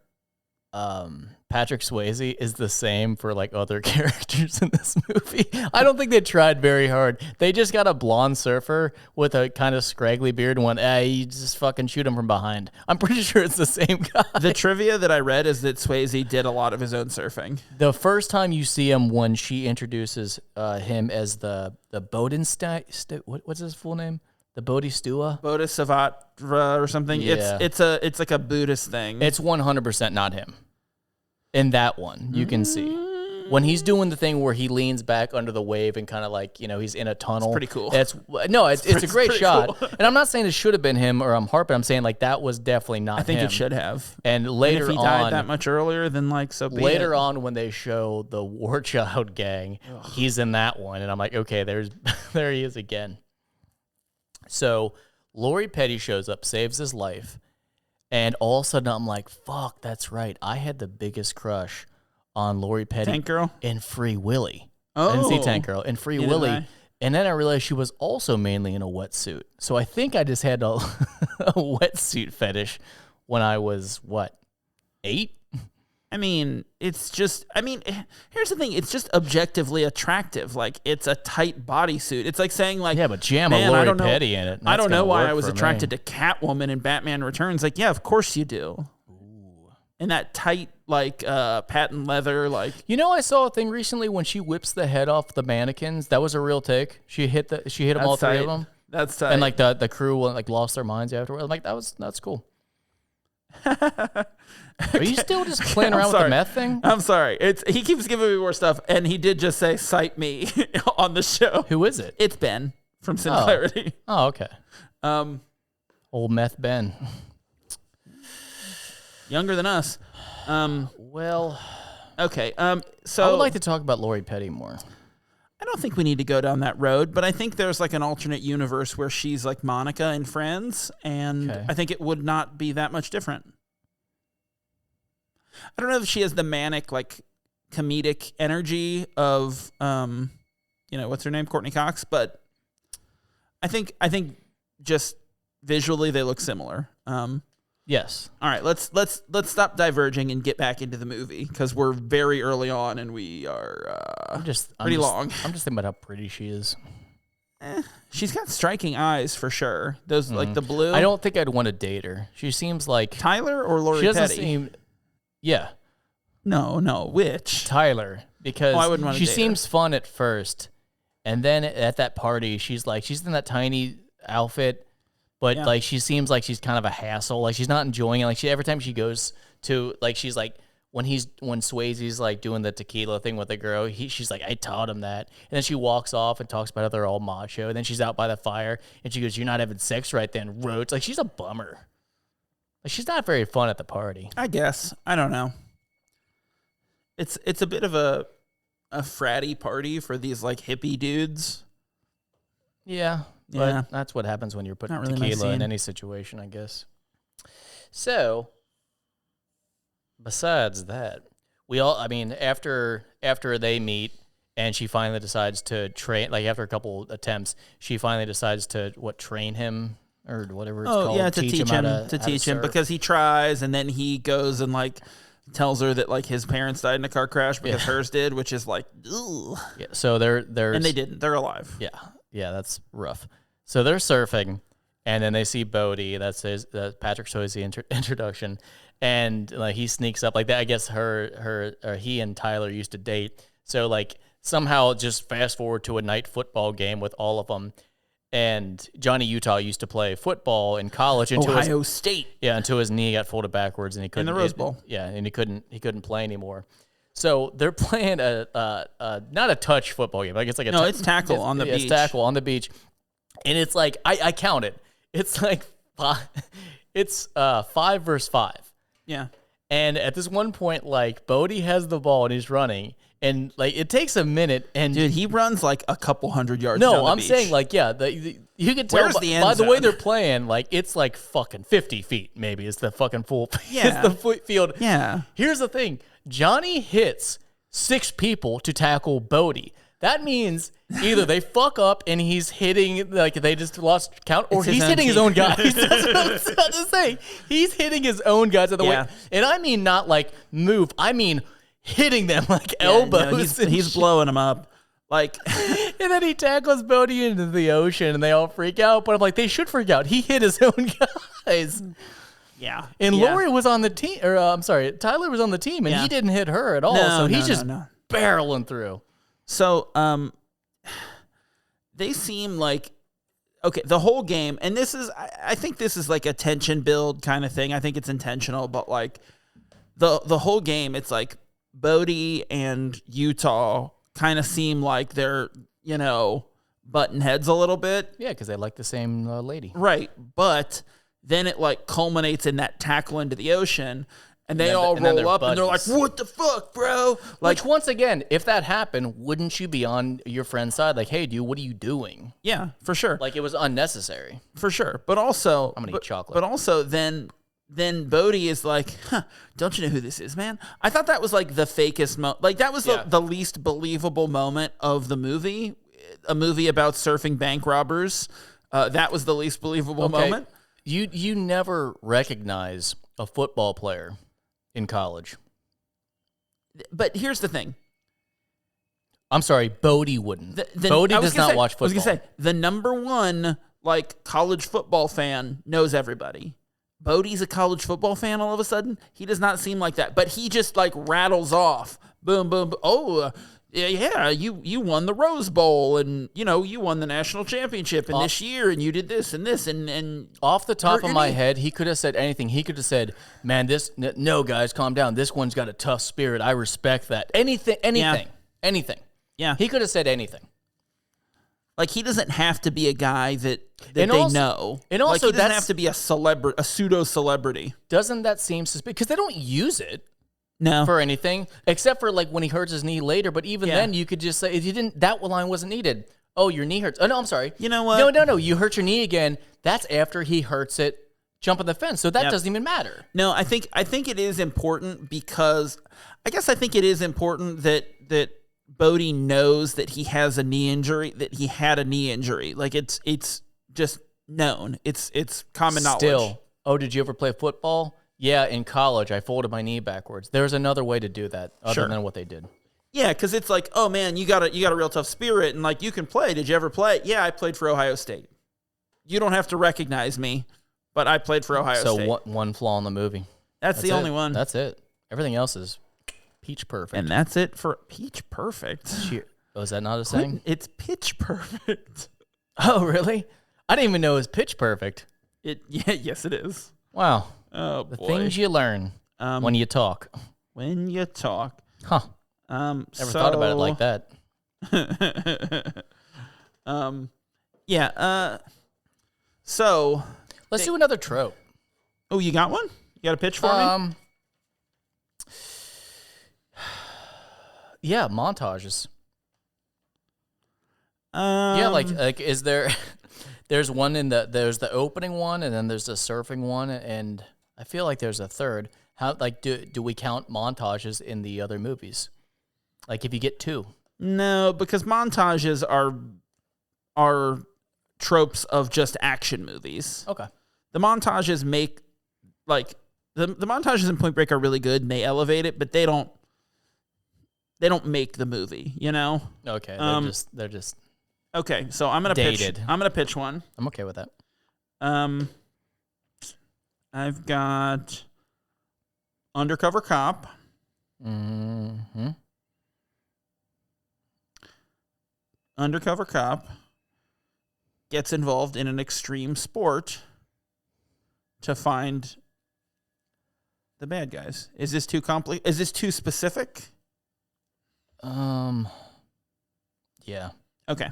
Patrick Swayze is the same for like other characters in this movie. I don't think they tried very hard. They just got a blonde surfer with a kind of scraggly beard and went, you just fucking shoot him from behind. I'm pretty sure it's the same guy. The trivia that I read is that Swayze did a lot of his own surfing. The first time you see him, when she introduces him as the Bodenstein, what's his full name? The Bodhisattva? Bodhisattva or something. Yeah. It's like a Buddhist thing. It's 100% not him. In that one, you can see when he's doing the thing where he leans back under the wave and kind of like, he's in a tunnel. It's pretty cool. It's a great shot. Cool. And I'm not saying it should have been him or I'm harping. I'm saying like that was definitely not him. I think it should have. And later if he died that much earlier, then like so be it. Later on when they show the War Child gang, he's in that one. And I'm like, okay, there he is again. So Lori Petty shows up, saves his life. And all of a sudden, I'm like, fuck, that's right. I had the biggest crush on Lori Petty. Tank Girl? In Free Willy. Oh. I didn't see Tank Girl. In Free Willy. And then I realized she was also mainly in a wetsuit. So I think I just had a wetsuit fetish when I was, 8? I mean, here's the thing. It's just objectively attractive. Like, it's a tight bodysuit. It's like saying, like, yeah, but jam a Lori Petty in it. I don't know why I was attracted to Catwoman in Batman Returns. Like, yeah, of course you do. Ooh. And that tight, like, patent leather, like. I saw a thing recently when she whips the head off the mannequins. That was a real take. She hit them all three of them. That's tight. And like the crew like lost their minds afterwards. I'm like, that's cool. Are you still just playing around with the meth thing? I'm sorry. He keeps giving me more stuff, and he did just say "cite me" on the show. Who is it? It's Ben from Singularity. Oh, okay. Old meth Ben. Younger than us. Well, okay. So I would like to talk about Lori Petty more. I don't think we need to go down that road, but I think there's like an alternate universe where she's like Monica in Friends, and I think it would not be that much different. I don't know if she has the manic, like, comedic energy of, what's her name, Courtney Cox, but I think just visually they look similar. Yes. All right, let's stop diverging and get back into the movie because we're very early on and we are pretty long. I'm just thinking about how pretty she is. She's got striking eyes for sure. Those like the blue. I don't think I'd want to date her. She seems like Tyler or Lori Petty. She doesn't Petty? seem. Yeah. No. Which? Tyler, because I wouldn't want to she date seems her. fun at first, and then at that party, she's in that tiny outfit, but like she seems like she's kind of a hassle. Like she's not enjoying it. Like every time she goes to she's like when Swayze's like doing the tequila thing with the girl, she's like, I taught him that, and then she walks off and talks about how they're all macho, and then she's out by the fire and she goes, "You're not having sex right then, Roach." Like she's a bummer. Like she's not very fun at the party. I guess. I don't know. It's a bit of a fratty party for these like hippie dudes. Yeah. But that's what happens when you're putting really tequila in any situation, I guess. So, besides that, after they meet and she finally decides to train, like after a couple attempts, she finally decides to train him or whatever it's called. To teach him because he tries and then he goes and like tells her that like his parents died in a car crash because hers did, which is like, ugh. Yeah. So they're and they didn't. They're alive. Yeah. Yeah, that's rough. So they're surfing, and then they see Bodhi. That's the Patrick Swayze introduction, and like he sneaks up like that. I guess he and Tyler used to date. So like somehow just fast forward to a night football game with all of them. And Johnny Utah used to play football in college until Ohio State. Yeah, until his knee got folded backwards and he couldn't in the Rose Bowl. And he couldn't play anymore. So they're playing a not a touch football game. Like it's like it's tackle on the beach. It's tackle on the beach, and it's like I counted. It's like 5 versus 5. Yeah, And at this one point, like, Bodie has the ball and he's running, and like it takes a minute. And Dude, he runs like a couple hundred yards. down no, the I'm beach. saying like, yeah, you can tell Where's the end by the way zone? they're playing, like it's like fucking 50 feet maybe is the fucking full. Yeah. It's the field. Yeah. Here's the thing: Johnny hits 6 people to tackle Bodie. That means either they fuck up and he's hitting, like they just lost count, or It's his he's own hitting his team. own guys. That's what I was about to say. He's hitting his own guys at the Yeah. way. And I mean not like move, I mean hitting them like Yeah, elbows. no, he's and he's blowing him up. Like, and then he tackles Bodie into the ocean and they all freak out. But I'm like, they should freak out. He hit his own guys. yeah. And yeah. Lori was on the team, or I'm sorry, Tyler was on the team and Yeah. he didn't hit her at all. No, so he's no, just no. barreling through. So, they seem like, okay, the whole game, and this is, I think this is like a tension build kind of thing. I think it's intentional, but like the whole game, it's like Bodie and Utah kind of seem like they're, button heads a little bit. Yeah, because they like the same lady. Right. But then it like culminates in that tackle into the ocean. And they then- all and then roll they're up and they're like, buddies. what the fuck, bro? Like, Which, once again, if that happened, wouldn't you be on your friend's side? Like, hey, dude, what are you doing? yeah, for sure. Like, it was unnecessary. For sure. But also, I'm gonna eat chocolate. But also, then Bodie is like, don't you know who this is, man? I thought that was like the fakest moment. Like, that was Yeah. the least believable moment of the movie. A movie about surfing bank robbers. That was the least believable moment. You never recognize a football player in college. But here's the thing. I'm sorry, Bodie wouldn't. Bodie I was does gonna not say- watch football. I was going to say, the number one, like, college football fan knows everybody. Bodie's a college football fan all of a sudden. He does not seem like that. But he just, like, rattles off. Boom, boom, boom. Oh, yeah, you won the Rose Bowl, and, you won the national championship in this year, and you did this and this, and Off the top hurt of your my knee. head, he could have said anything. He could have said, man, no, guys, calm down. This one's got a tough spirit. I respect that. Anything. Yeah. He could have said anything. like, he doesn't have to be a guy that And they also- know. and like, also he doesn't that's- have to be a pseudo-celebrity. Doesn't that seem suspicious? Because they don't use it No. for anything, except for like when he hurts his knee later. But even Yeah. then, you could just say, if you didn't, that line wasn't needed. Oh, your knee hurts. Oh, no, I'm sorry. You know what? No. You hurt your knee again. That's after he hurts it jumping the fence. So that Yep. doesn't even matter. No, I think it is important because I guess I think it is important that Bodie knows that he has a knee injury, that he had a knee injury. Like it's just known. It's common knowledge. Still, oh, did you ever play football? Yeah, in college, I folded my knee backwards. There's another way to do that other Sure. than what they did. Yeah, because it's like, oh man, you got a real tough spirit, and like you can play. Did you ever play? Yeah, I played for Ohio State. You don't have to recognize me, but I played for Ohio So State. one flaw in the movie. That's the it. only one. That's it. Everything else is peach perfect. And that's it for Peach Perfect. Oh, is that not a saying? It's pitch perfect. Oh, really? I didn't even know it was pitch perfect. Yes, it is. Wow. Oh The boy. things you learn when you talk. When you talk. Huh. Never Never thought about it like that. Yeah. So. Let's do another trope. Oh, you got one? You got a pitch for me? Yeah, montages. Yeah, Like is there? There's one there's the opening one, and then there's the surfing one, and I feel like there's a third. How do we count montages in the other movies? Like if you get 2. No, because montages are tropes of just action movies. Okay. The montages make like the montages in Point Break are really good and they elevate it, but they don't make the movie, you know? Okay. They're just. Okay, so I'm gonna Dated. pitch. I'm gonna pitch one. I'm okay with that. I've got Undercover Cop. Mm-hmm. Undercover Cop gets involved in an extreme sport to find the bad guys. Is this too complex? Is this too specific? Yeah. Okay.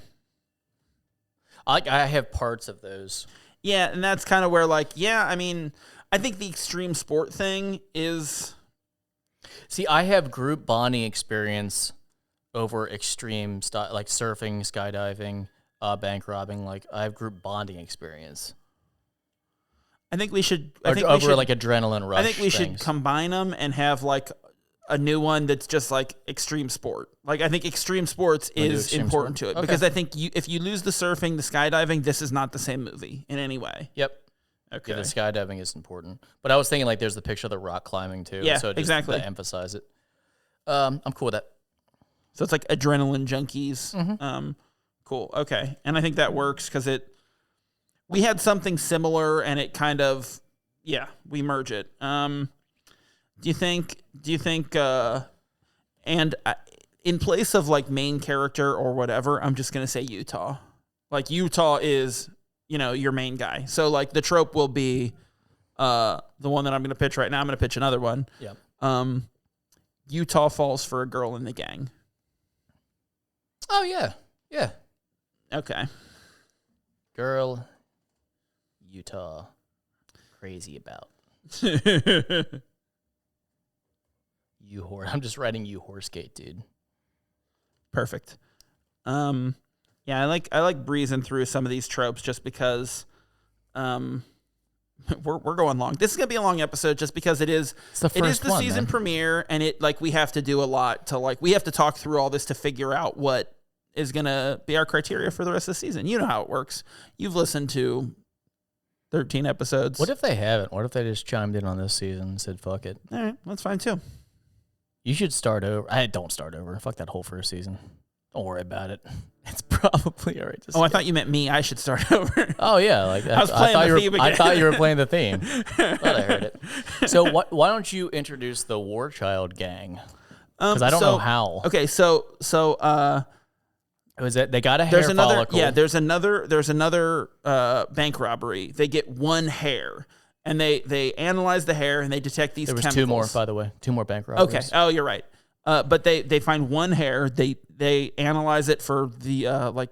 I have parts of those. Yeah, and that's kind of where, like, yeah, I mean, I think the extreme sport thing is See, I have group bonding experience over extreme stuff like surfing, skydiving, bank robbing. Like I have group bonding experience. I think we should. Like adrenaline rush. I think we should things. combine them and have like a new one that's just like extreme sport. Like I think extreme sports is extreme important sport? to it Okay. because I think if you lose the surfing, the skydiving, this is not the same movie in any way. Yep. Okay. Yeah, the skydiving is important. But I was thinking like there's the picture of the rock climbing too. Yeah, so just exactly. to emphasize it. I'm cool with that. So it's like adrenaline junkies. Mm-hmm. Cool. Okay. And I think that works because we had something similar and it kind of, we merge it. Do you think, in place of like main character or whatever, I'm just going to say Utah. Like Utah is, your main guy. So like the trope will be the one that I'm going to pitch right now. I'm going to pitch another one. Yeah. Utah falls for a girl in the gang. Oh yeah. Yeah. Okay. Girl, Utah, crazy about you horse. I'm just writing you horse gate, dude. Perfect. Yeah, I like breezing through some of these tropes just because we're going long. This is gonna be a long episode just because it is the season man. premiere and it like we have to do a lot to like we have to talk through all this to figure out what is gonna be our criteria for the rest of the season. You know how it works. You've listened to 13 episodes. What if they haven't? What if they just chimed in on this season and said fuck it? All right, that's fine too. You should start over. Don't start over. Fuck that whole first season. Don't worry about it. It's probably all right. I thought you meant me. I should start over. Oh yeah, like I was playing the theme again. I thought you were playing the theme. Thought I heard it. So why don't you introduce the War Child gang? Because I don't know how. Okay, so was it they got a hair follicle? Yeah, there's another bank robbery. They get one hair. And they analyze the hair and they detect these chemicals. There was two more, by the way. Two more bank robberies. Okay. Oh, you're right. But they find one hair. They analyze it for the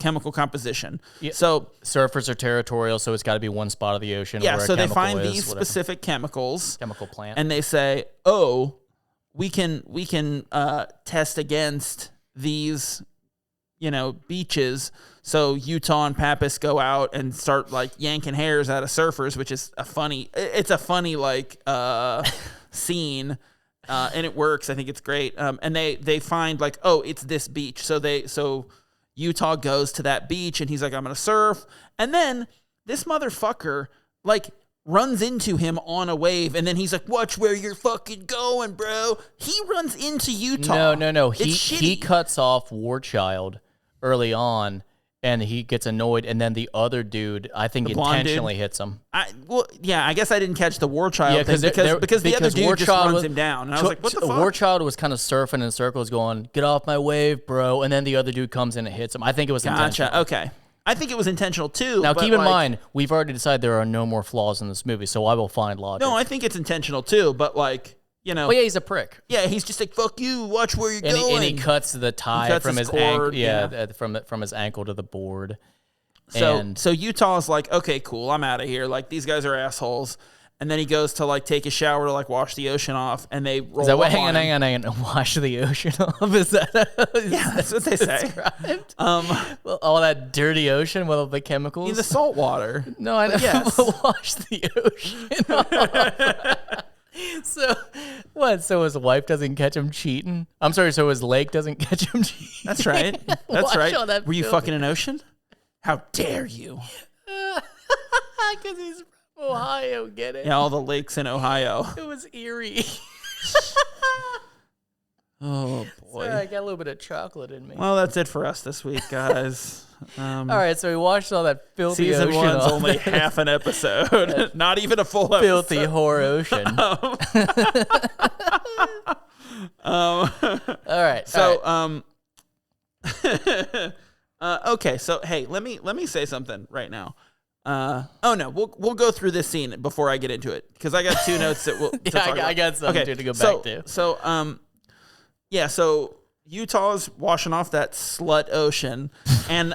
chemical composition. Yeah. So surfers are territorial, so it's got to be one spot of the ocean. Yeah. Where So a they find is, these whatever. specific chemicals, chemical plant, and they say, "Oh, we can test against these, beaches." So Utah and Pappas go out and start like yanking hairs out of surfers, which is a funny like scene, and it works. I think it's great. And they find like, oh, it's this beach. So Utah goes to that beach and he's like, I'm gonna surf. And then this motherfucker like runs into him on a wave, and then he's like, watch where you're fucking going, bro. He runs into Utah. No. He cuts off War Child early on. And he gets annoyed, and then the other dude, I think, intentionally hits him. I guess I didn't catch the War Child thing because the other dude just runs him down. And I was like, what the fuck? War Child was kind of surfing in circles going, get off my wave, bro. And then the other dude comes in and hits him. I think it was intentional. Okay. I think it was intentional, too. Now, keep in mind, we've already decided there are no more flaws in this movie, so I will find logic. No, I think it's intentional, too, but like... Well, yeah, he's a prick. Yeah, he's just like, fuck you, watch where you're going. And he cuts the tie from his ankle. Yeah, from his ankle to the board. So Utah's like, okay, cool, I'm out of here. Like, these guys are assholes. And then he goes to like take a shower to like wash the ocean off, and they roll. Is that what? Hang on. Wash the ocean off? Is that? Yeah, that's what they say. Well, all that dirty ocean with all the chemicals. In the salt water. No, I know. Yes. Wash the ocean off. So what? So his wife doesn't catch him cheating? I'm sorry. So his lake doesn't catch him cheating? That's right. That's right. Were you fucking an ocean? How dare you? Because he's from Ohio. Get it? Yeah, all the lakes in Ohio. It was eerie. Oh boy! Sorry, I got a little bit of chocolate in me. Well, that's it for us this week, guys. All right, so we watched all that filthy Season ocean. Season 1's only half an episode, not even a full episode. Filthy whore ocean. All right. So, okay. So, hey, let me say something right now. We'll go through this scene before I get into it because I got two notes that we'll. I got something to go back to. So Utah's washing off that slut ocean, and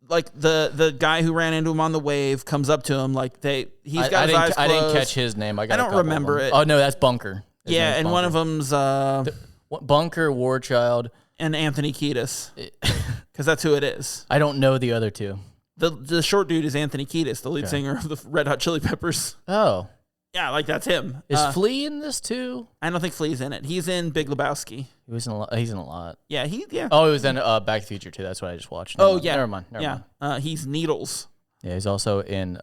like the guy who ran into him on the wave comes up to him like he's got his eyes closed. I didn't catch his name. I don't remember it. Oh no, that's Bunker. His Yeah, name's and one of them's Bunker, Warchild. and Anthony Kiedis, because that's who it is. I don't know the other two. The short dude is Anthony Kiedis, the lead Okay. singer of the Red Hot Chili Peppers. Oh. Yeah, like that's him. Is Flea in this too? I don't think Flea's in it. He's in Big Lebowski. He's in a lot. Yeah, yeah. Oh, he was in Back to the Future too. That's what I just watched. Oh, yeah. Never mind. He's Needles. Yeah, he's also in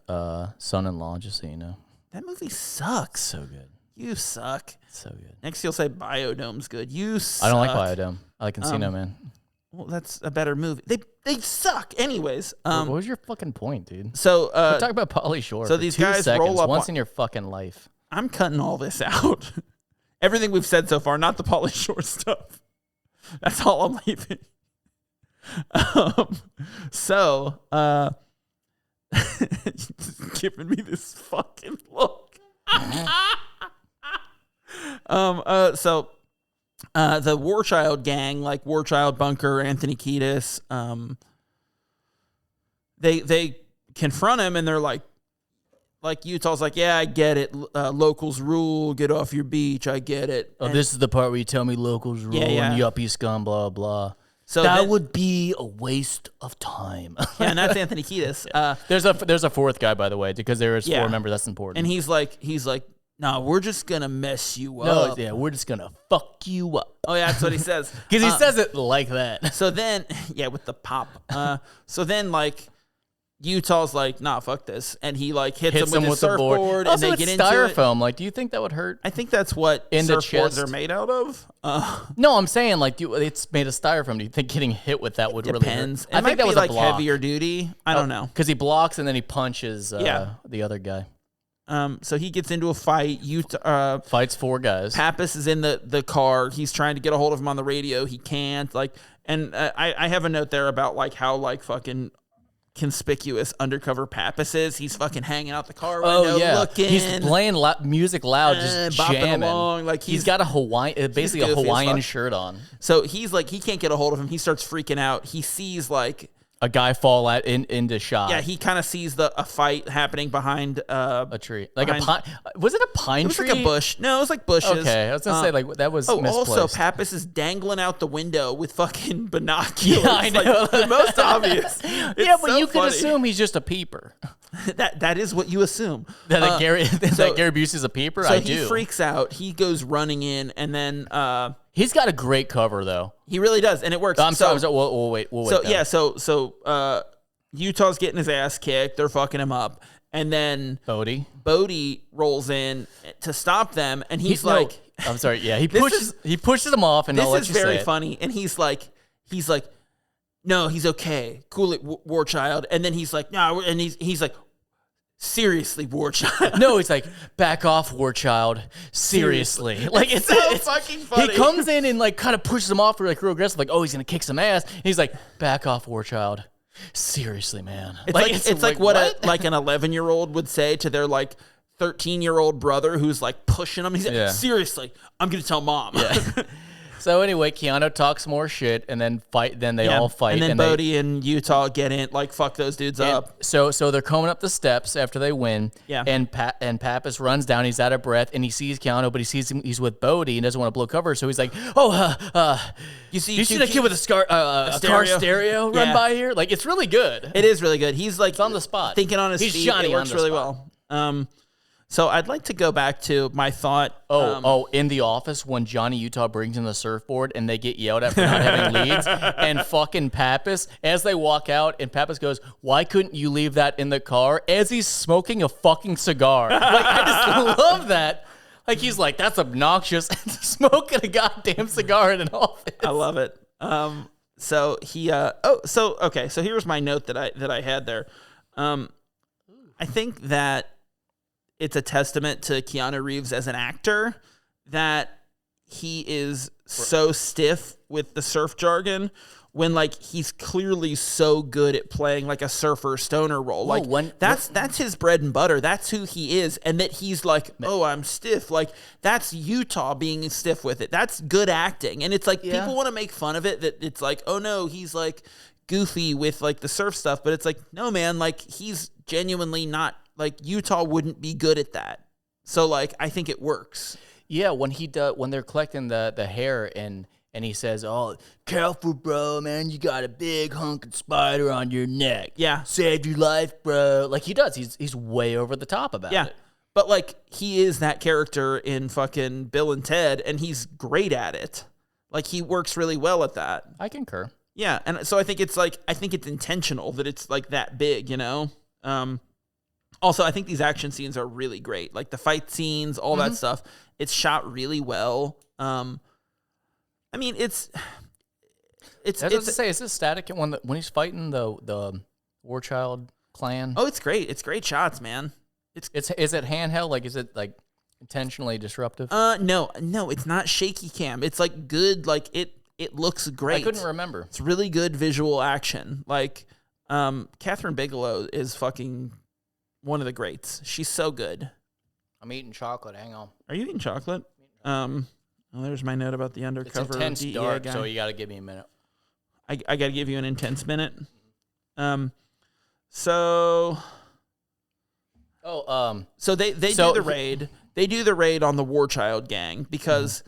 Son-in-Law, just so you know. That movie sucks. So good. You suck. So good. Next you'll say Biodome's good. You suck. I don't like Biodome. I like Encino Man. Well, that's a better movie. They suck. Anyways. What was your fucking point, dude? So Talk about Pauly Shore. so for these 2 guys seconds, roll up once on- in your fucking life. I'm cutting all this out. Everything we've said so far, not the Pauly Shore stuff. That's all I'm leaving. So giving me this fucking look. The Warchild gang, like Warchild, Bunker, Anthony Kiedis, they confront him and they're like Utah's like, yeah, I get it. Locals rule. Get off your beach. I get it. Oh, And this is the part where you tell me locals rule yeah. and yuppie scum, blah, blah. so That then- would be a waste of time. yeah, and that's Anthony Kiedis. There's a fourth guy, by the way, because there is Yeah. 4 members. That's important. And he's like, no, we're just gonna mess you no, up. yeah, we're just gonna fuck you up. Oh yeah, that's what he says. Because he says it like that. So then, yeah, with the pop. So then, like, Utah's like, nah, fuck this, and he like hits him with his the board. surfboard, and Also, they it's get into it. styrofoam. Like, do you think that would hurt? I think that's what In the surfboards chest. are made out of. No, I'm saying like it's made of styrofoam. Do you think getting hit with that would really Depends. hurt? It I might think that be was like a block. heavier duty. I don't know. Because he blocks and then he punches Yeah. the other guy. So he gets into a fight. Utah. Fights 4 guys. Pappas is in the car. He's trying to get a hold of him on the radio. He can't. Like, and I have a note there about like how like fucking conspicuous undercover Pappas is. He's fucking hanging out the car window, looking. He's playing music loud, just bopping jamming. along, like he's got a Hawaiian, basically a goofy as Hawaiian fuck. shirt on. So he's like, he can't get a hold of him. He starts freaking out. He sees like, A guy fall into shot. yeah, he kind of sees a fight happening behind a tree, like a behind- pine. Was it a pine it was tree? like a bush. No, it was like bushes. Okay, I was gonna say like that was. Oh, misplaced. also, Pappas is dangling out the window with fucking binoculars. Yeah, I know. Like, the most obvious. Yeah, It's but so you could funny. assume he's just a peeper. that is what you assume. That Gary so- Gary Busey's a peeper. So I he do. freaks out. He goes running in, and then He's got a great cover though. he really does, and it works. I'm sorry. So- We'll wait. We'll So wait. yeah, so Utah's getting his ass kicked. They're fucking him up, and then Bodie. Bodie rolls in to stop them, and he's like, I'm sorry. Yeah, he This pushes him off, and "This I'll let is you say very it. funny." And he's like, "No, he's okay. Cool it, Warchild." And then he's like, "No," and he's like, "Seriously, Warchild." No, he's like, back off, Warchild. Seriously. Like, it's so fucking funny. He comes in and, like, kind of pushes him off, like, real aggressive, like, oh, he's going to kick some ass. And he's like, back off, Warchild. Seriously, man. It's like what a like an 11-year-old would say to their like 13-year-old brother who's like pushing him. He's like, Yeah. "Seriously, I'm gonna tell mom." So anyway, Keanu talks more shit, and then they all fight. And then they- Bodie and Utah get in, like, fuck those dudes up. So they're coming up the steps after they win. Yeah. And Pappas runs down. He's out of breath, and he sees Keanu, but he sees him. He's with Bodie and doesn't want to blow cover. So he's like, "Oh, You see, you see that kid with a car stereo? stereo run Yeah. by here? Like, it's really good." It is really good. He's like on the spot. thinking on his He's feet. Johnny It works on the really spot. well. So I'd like to go back to my thought. In the office when Johnny Utah brings in the surfboard and they get yelled at for not having leads, and fucking Pappas, as they walk out, and Pappas goes, "Why couldn't you leave that in the car?" As he's smoking a fucking cigar. Like, I just love that. Like, he's like, that's obnoxious, smoking a goddamn cigar in an office. I love it. So he. Okay. So here's my note that I had there. I think that it's a testament to Keanu Reeves as an actor that he is so stiff with the surf jargon when like he's clearly so good at playing like a surfer stoner role. Like that's his bread and butter. That's who he is. And that he's like, "Oh, I'm stiff." Like that's Utah being stiff with it. That's good acting. And it's like people want to make fun of it, that it's like, "Oh no, he's like goofy with like the surf stuff." But it's like, no man, like he's genuinely not. Like, Utah wouldn't be good at that. So, like, I think it works. Yeah, when they're collecting the hair and he says, "Oh, careful, bro, man, you got a big hunking spider on your neck. Yeah. Saved your life, bro." Like he does. He's way over the top about Yeah. it. But like he is that character in fucking Bill and Ted, and he's great at it. Like he works really well at that. I concur. Yeah, and so I think it's intentional that it's like that big, you know. Also, I think these action scenes are really great. Like the fight scenes, all that stuff. It's shot really well. I mean, it's. I was to say, is this static when he's fighting the War Child clan? Oh, it's great. It's great shots, man. Is it handheld? Like, is it like intentionally disruptive? No, it's not shaky cam. It's like good. Like it looks great. I couldn't remember. It's really good visual action. Like, Catherine Bigelow is fucking one of the greats. She's so good. I'm eating chocolate. Hang on. Are you eating chocolate? Well, there's my note about the undercover It's intense DEA dark, guy. so you got to give me a minute. I got to give you an intense minute. So they do the raid. They do the raid on the War Child gang because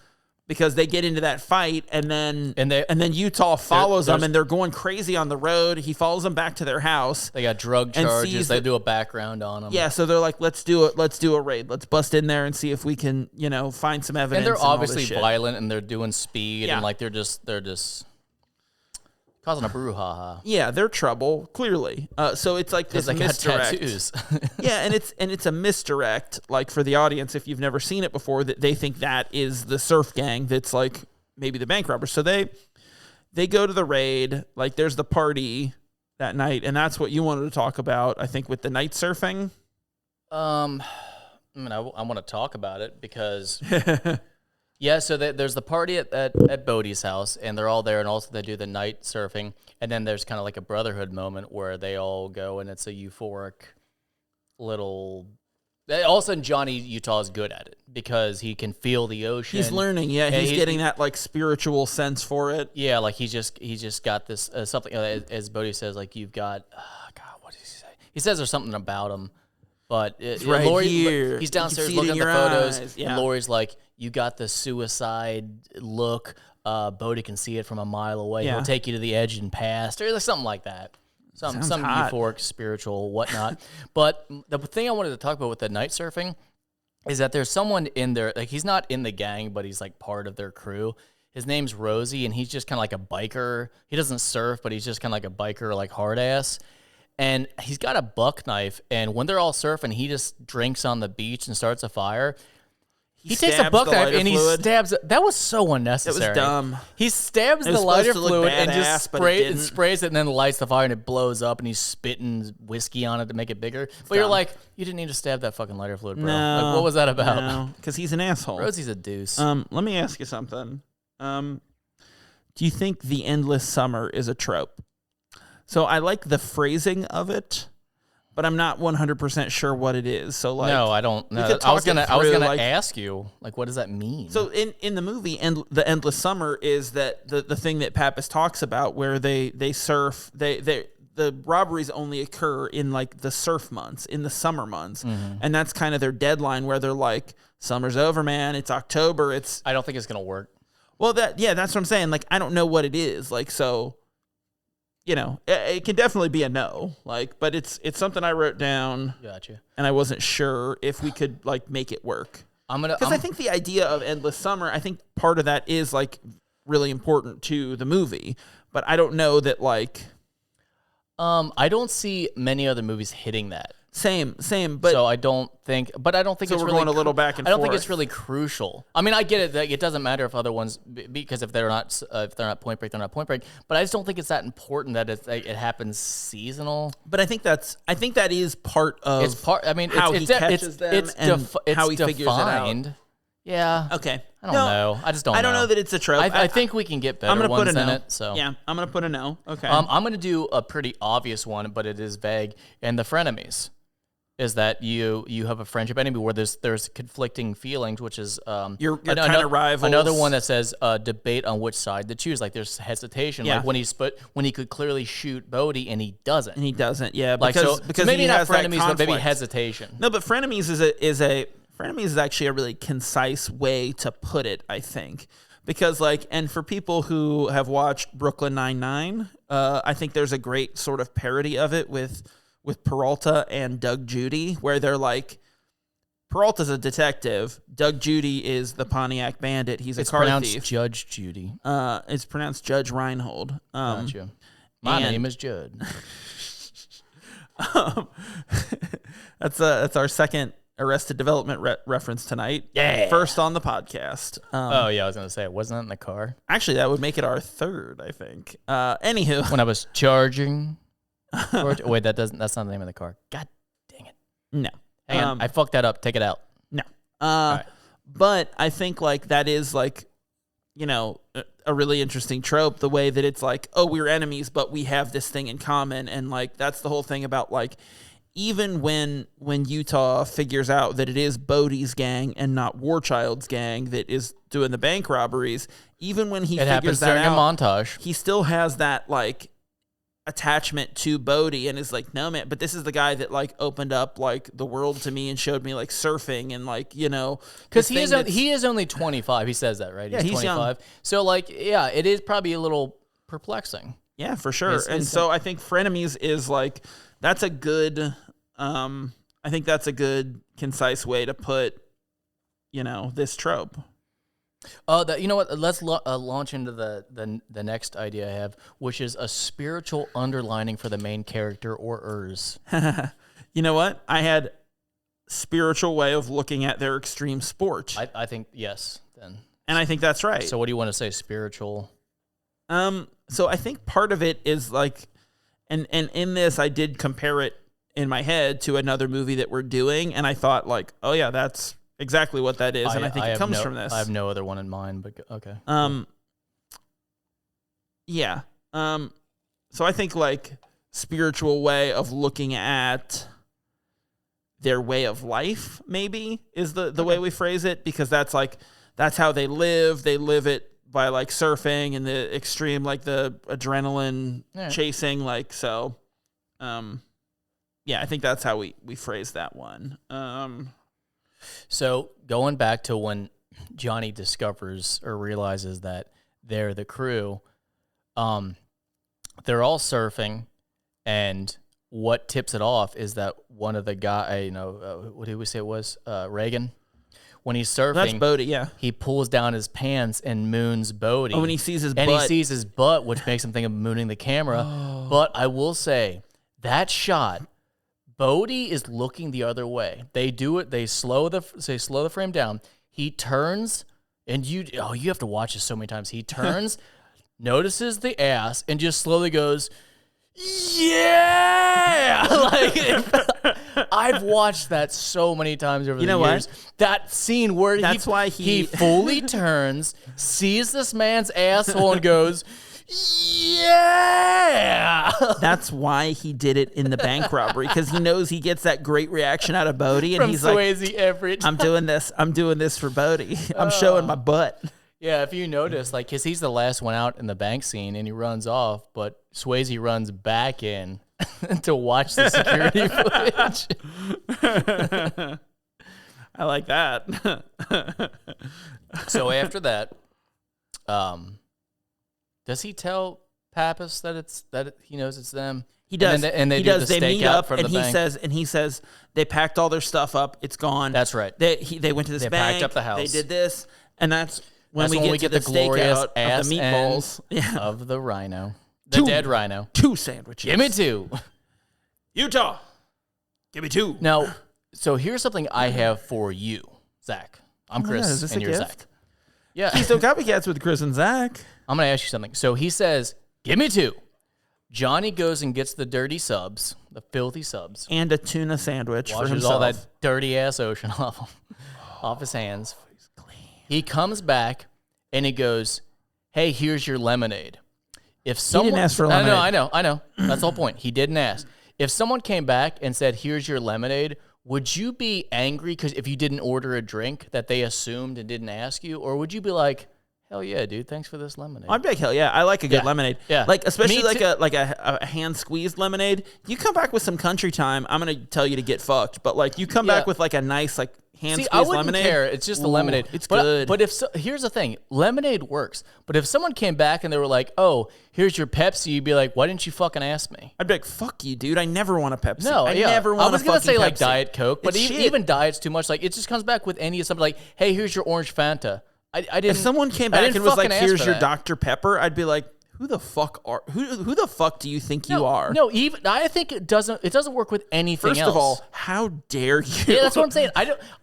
they get into that fight and then Utah follows them and they're going crazy on the road. He follows them back to their house. They got drug charges. They do a background on them. Yeah, so they're like, let's do a raid. Let's bust in there and see if we can, find some evidence. And they're all this obviously shit. violent and they're doing speed Yeah. and like they're just causing a brouhaha. Yeah, they're trouble, clearly. So it's like this Because they got misdirect. tattoos. Yeah, and it's a misdirect, like for the audience, if you've never seen it before, that they think that is the surf gang that's like maybe the bank robbers. So they go to the raid, like there's the party that night, and that's what you wanted to talk about, I think, with the night surfing. I want to talk about it because yeah, so there's the party at Bodie's house, and they're all there, and also they do the night surfing, and then there's kind of like a brotherhood moment where they all go, and it's a euphoric little. All of a sudden, Johnny Utah is good at it because he can feel the ocean. He's learning, yeah. He's getting that like spiritual sense for it. Yeah, like he's just got this something as Bodie says, like you've got. God, what does he say? He says there's something about him. But right Lori, here. He's downstairs You can see looking it at in the your photos, eyes. Yeah. and Lori's like, "You got the suicide look. Bodie can see it from a mile away. Yeah. He'll take you to the edge and past, or something like that. Some hot. euphoric, spiritual, whatnot." But the thing I wanted to talk about with the night surfing is that there's someone in there. Like he's not in the gang, but he's like part of their crew. His name's Rosie, and he's just kind of like a biker. He doesn't surf, but he's just kind of like a biker, like hard ass. And he's got a buck knife, and when they're all surfing, he just drinks on the beach and starts a fire. He takes a stabs buck the knife lighter and he fluid. stabs. That was so unnecessary. It was dumb. He stabs It was the lighter supposed to look fluid and badass, just but it didn't. sprays it, and then lights the fire, and it blows up, and he's spitting whiskey on it to make it bigger. But you're dumb. like, you didn't need to stab that fucking lighter fluid, bro. No, Like, what was that about? No, because he's an asshole. Rosie's a deuce. Let me ask you something. Do you think the endless summer is a trope? So I like the phrasing of it, but I'm not 100% sure what it is. So like, no, I don't know. could I was talk it gonna through, ask you, like, what does that mean? So in the movie, the endless summer is that the thing that Pappas talks about, where they surf, the robberies only occur in like the surf months, in the summer months, and that's kind of their deadline, where they're like, summer's over, man. It's October. I don't think it's gonna work. Well, that's what I'm saying. Like, I don't know what it is. Like, so, it can definitely be a no. Like, but it's something I wrote down. Gotcha. And I wasn't sure if we could like make it work. Because I think the idea of endless summer, I think part of that is like really important to the movie. But I don't know that like. I don't see many other movies hitting that. Same. But So I don't think so it's we're really going a little back and I don't think forth. it's really crucial. I mean, I get it. Like, it doesn't matter if other ones, because if they're not Point Break, they're not Point Break. But I just don't think it's that important that it happens seasonal. But I think that is part of. It's part. I mean, how it's, he it's, catches it's, them it's, and it's how he figures it out. defined. Yeah. Okay. I don't know. I just don't. I don't know that it's a trope. I think we can get better I'm gonna ones put a in no. it. So yeah, I'm gonna put a no. Okay. I'm gonna do a pretty obvious one, but it is vague. And the frenemies is that you have a friendship enemy where there's conflicting feelings, which is You're kind of rivals. Another one that says debate on which side to choose. Like there's hesitation. Yeah. Like when he could clearly shoot Bodie and he doesn't. And he doesn't. Yeah. Like because so maybe he not has that frenemies, but maybe conflict. hesitation. No, but frenemies is a Frenemies is actually a really concise way to put it, I think. Because, like, and for people who have watched Brooklyn Nine-Nine, I think there's a great sort of parody of it with Peralta and Doug Judy, where they're like, Peralta's a detective, Doug Judy is the Pontiac Bandit. He's a car thief. Judge Judy. It's pronounced Judge Reinhold. Gotcha. My name is Judd. That's our second Arrested Development reference tonight. Yeah. First on the podcast. Oh, yeah, I was going to say, wasn't that in the car? Actually, that would make it our third, I think. Anywho. When I was charging. Wait, that's not the name of the car. God dang it. No. Hang on, I fucked that up. Take it out. No. Right. But I think, like, that is, like, you know, a really interesting trope, the way that it's like, oh, we're enemies, but we have this thing in common. And, like, that's the whole thing about, like, even when Utah figures out that it is Bodie's gang and not Warchild's gang that is doing the bank robberies, even when he figures that out, during a montage, he still has that, like, attachment to Bodie and is like, no, man, but this is the guy that, like, opened up, like, the world to me and showed me, like, surfing and, like, you know. Because he is only 25. He says that, right? Yeah, he's 25. young. So, like, yeah, it is probably a little perplexing. Yeah, for sure. So I think Frenemies is, like, that's a good, I think that's a good, concise way to put, you know, this trope. You know what? Let's launch into the next idea I have, which is a spiritual underlining for the main character or ers. You know what? I had spiritual way of looking at their extreme sport. I think, yes, then. And I think that's right. So what do you want to say, spiritual? So I think part of it is, like, and in this, I did compare it in my head to another movie that we're doing, and I thought, like, oh yeah, that's exactly what that is, and I think it comes from this. I have no other one in mind, but okay. Yeah. So I think, like, spiritual way of looking at their way of life maybe is the way we phrase it, because that's, like, that's how they live. They live it by, like, surfing and the extreme, like, the adrenaline chasing, like, so. Yeah, I think that's how we phrase that one. So going back to when Johnny discovers or realizes that they're the crew, they're all surfing, and what tips it off is that one of the guy, what did we say it was? Reagan. When he's surfing, that's Bodie, yeah. He pulls down his pants and moons Bodie. Oh, when he sees his butt. And he sees his butt, which makes him think of mooning the camera. Oh. But I will say, that shot, Bodie is looking the other way. They do it. They slow the frame down. He turns, and you have to watch this so many times. He turns, notices the ass, and just slowly goes, yeah! Like, I've watched that so many times over the years. What? That scene where he fully turns, sees this man's asshole, and goes, yeah! That's why he did it in the bank robbery, because he knows he gets that great reaction out of Bodie, and from he's Swayze like, every time. I'm doing this for Bodie. I'm showing my butt. Yeah, if you notice, like, because he's the last one out in the bank scene, and he runs off, but Swayze runs back in to watch the security footage. I like that. So after that, does he tell Pappas that he knows it's them? He does. And they meet up, and he says they packed all their stuff up. It's gone. That's right. They went to this bank. Packed up the house. They did this, and that's when we get the glorious stakeout ass of the meatballs of the rhino, the dead rhino. 2 sandwiches. Give me 2. Utah, give me 2. Now, so here's something I have for you, Zach. I'm Chris, and you're Zach. Yeah. Keystone Copycats with Chris and Zach. I'm going to ask you something. So he says, give me 2. Johnny goes and gets the dirty subs, the filthy subs. And a tuna sandwich for himself. Washes all that dirty-ass ocean off his hands. He's clean. He comes back, and he goes, hey, here's your lemonade. If someone, he didn't ask for lemonade. I know. That's the whole point. He didn't ask. If someone came back and said, here's your lemonade, would you be angry because if you didn't order a drink that they assumed and didn't ask you? Or would you be like, hell yeah, dude. Thanks for this lemonade. I'd be like, hell yeah, I like a good Yeah. lemonade. Yeah. Like, especially Me like too. a hand squeezed lemonade. You come back with some country time, I'm gonna tell you to get fucked. But like, you come back with like a nice like hand See, I squeezed wouldn't lemonade. care. It's just the Ooh, lemonade. It's but, good. But here's the thing: lemonade works. But if someone came back and they were like, "Oh, here's your Pepsi," you'd be like, "Why didn't you fucking ask me?" I'd be like, fuck you, dude. I never want a Pepsi. No, I yeah. never want I was a gonna fucking say like Pepsi. Diet Coke, but It's shit. even Diet's too much. Like it just comes back with any something like, "Hey, here's your orange Fanta." I didn't. If someone came I back didn't and was like, fucking ask "Here's for your that. Dr Pepper," I'd be like, "Who the fuck do you think you are?" No, even I think it doesn't work with anything First else. of all, how dare you? yeah, that's what I'm saying.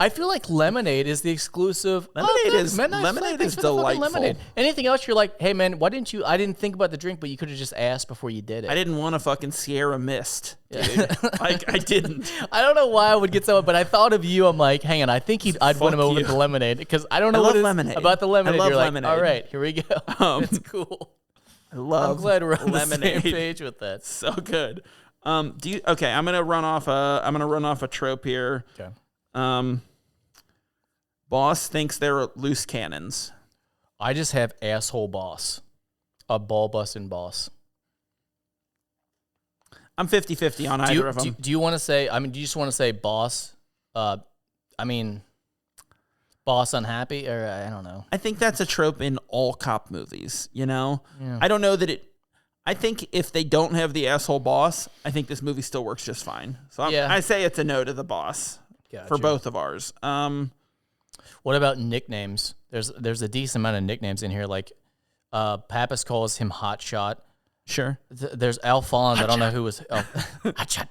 I feel like lemonade is the exclusive. Lemonade is- man, lemonade thanks is for the fucking delightful. Lemonade. Anything else, you're like, hey man, why didn't you? I didn't think about the drink, but you could have just asked before you did it. I didn't want a fucking Sierra Mist, dude. Like I didn't. I don't know why I would get someone, but I thought of you. I'm like, hang on, I think I'd win him Fuck over you. with the lemonade because I don't know I what love it is lemonade. about the lemonade. I love You're like, lemonade. all right, here we go. It's cool. I love. I'm glad we're on lemonade. the same page with that. So good. Okay, I'm gonna run off a trope here. Okay. Boss thinks they're loose cannons. I just have asshole boss, a ball busting boss. I'm 50-50 on either of them. Do you want to say? I mean, do you just want to say boss? Boss unhappy, or I don't know. I think that's a trope in all cop movies, you know? Yeah. I don't know that it... I think if they don't have the asshole boss, I think this movie still works just fine. So Yeah. I say it's a no to the boss for Gotcha. both of ours. What about nicknames? There's a decent amount of nicknames in here. Like, Pappas calls him Hot Shot. Sure. There's Alphonse. I don't know who was Hot Shot.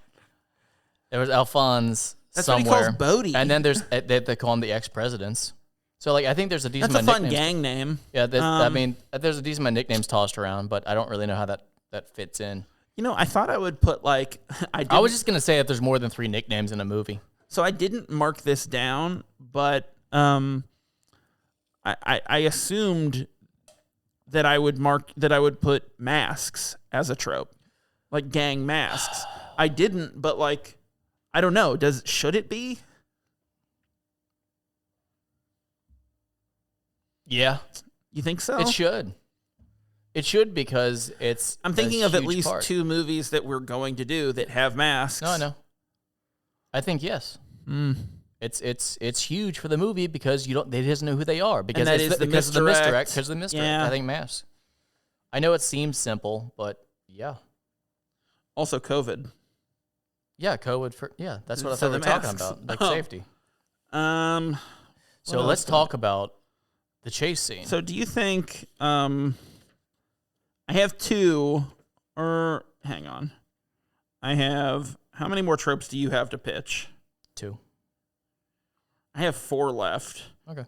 There was Alphonse That's what he somewhere. calls Bodie. And then there's they call him the ex-presidents. So like I think there's a decent That's a amount of fun nicknames. gang name. Yeah, I mean there's a decent amount of nicknames tossed around, but I don't really know how that fits in. You know, I thought I would put like... I was just gonna say if there's more than 3 nicknames in a movie. So I didn't mark this down, but I assumed that I would put masks as a trope, like gang masks. I didn't, but like I don't know. Should it be? Yeah, You think so? it should. It should because it's. I'm thinking a of at huge least part. 2 movies that we're going to do that have masks. No, I know. I think yes. Mm. It's huge for the movie because they doesn't know who they are because that it's is the because of the misdirect. misdirect because of the misdirect. Yeah. I think masks. I know it seems simple, but yeah, Also, COVID. yeah, COVID that's what I So thought we were the talking masks. about, like Oh. safety. So So let's talk about the chase scene. So do you think I have 2 or hang on. I have how many more tropes do you have to pitch? 2. I have 4 left. Okay.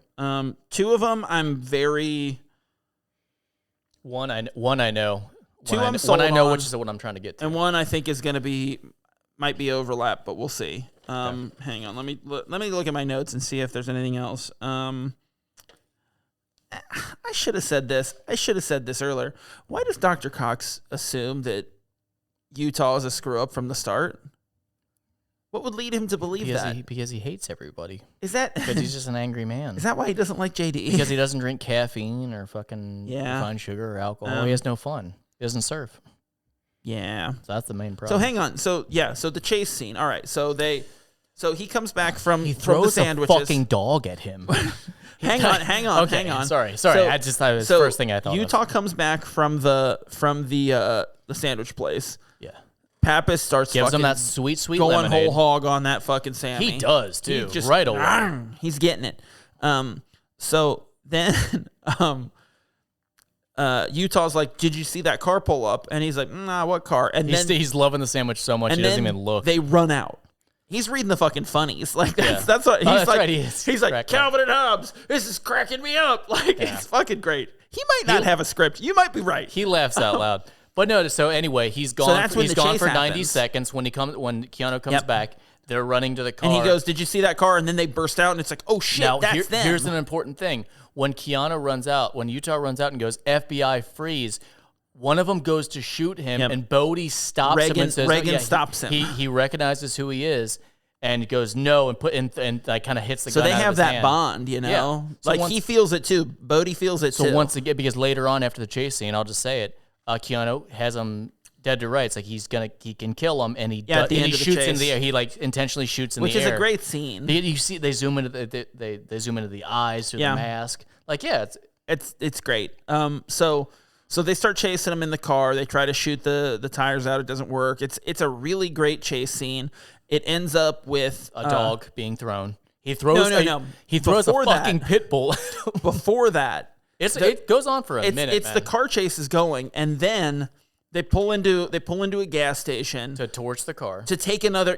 2 of them I'm very One I know. 2 One I'm I sold know, on, which is the one I'm trying to get to. and 1 I think is going to might be overlap, but we'll see. Hang on. Let me look at my notes and see if there's anything else. I should have said this. Earlier. Why does Dr. Cox assume that Utah is a screw up from the start? What would lead him to believe that? Because he hates everybody. Is that Because he's just an angry man. is that why he doesn't like JD? Because he doesn't drink caffeine or fucking Yeah. refined sugar or alcohol. He has no fun. He doesn't surf. yeah. So that's the main So problem. hang on. So the chase scene. All right. So he comes back from He from the throws a sandwiches. fucking dog at him. hang on. Okay, Hang on. Sorry. So- I just thought it was the first thing I thought Utah of. comes back from the sandwich place. Yeah. Pappas starts Gives him fucking that sweet going lemonade. whole hog on that fucking Sammy. He does, too. He just- right away. He's getting it. So then Utah's like, "Did you see that car pull up?" And he's like, "Nah, what car?" And then He's loving the sandwich so much and he doesn't then even look. They run out. He's reading the fucking funnies. Like Yeah. that's what he's that's like. right, he is. He's like Cracking up. Calvin and Hobbes. This is cracking me up. Like Yeah. it's fucking great. He might not have a script. You might be right. He laughs out loud. But no, so anyway, he's gone. that's when He's the gone chase for 90 happens. seconds. When Keanu comes Yep. back, they're running to the car. And he goes, "Did you see that car?" And then they burst out, and it's like, "Oh shit, Now, that's them." here's an important thing. When Utah runs out and goes, FBI freeze, one of them goes to shoot him, Yep. and Bodie stops him and says, Reagan stops him. He recognizes who he is, And he goes no, and like kind of hits the So gun they out of have his that hand. bond, you know? Yeah. So Like he feels it too. Bodhi feels it too. So once again, because later on after the chase scene, I'll just say it, Keanu has him dead to rights. Like he can kill him, and he at the end of the shoots chase. into the air. He like intentionally shoots in Which the air. is a great scene. You see, they zoom into they zoom into the eyes through the mask. Like It's great. So they start chasing him in the car. They try to shoot the tires out. It doesn't work. It's a really great chase scene. It ends up with a dog being thrown. He throws no. He throws Before a fucking that- pit bull. Before that, It goes on for a minute. It's man. the car chase is going, and then they pull into a gas station to torch the car. to take another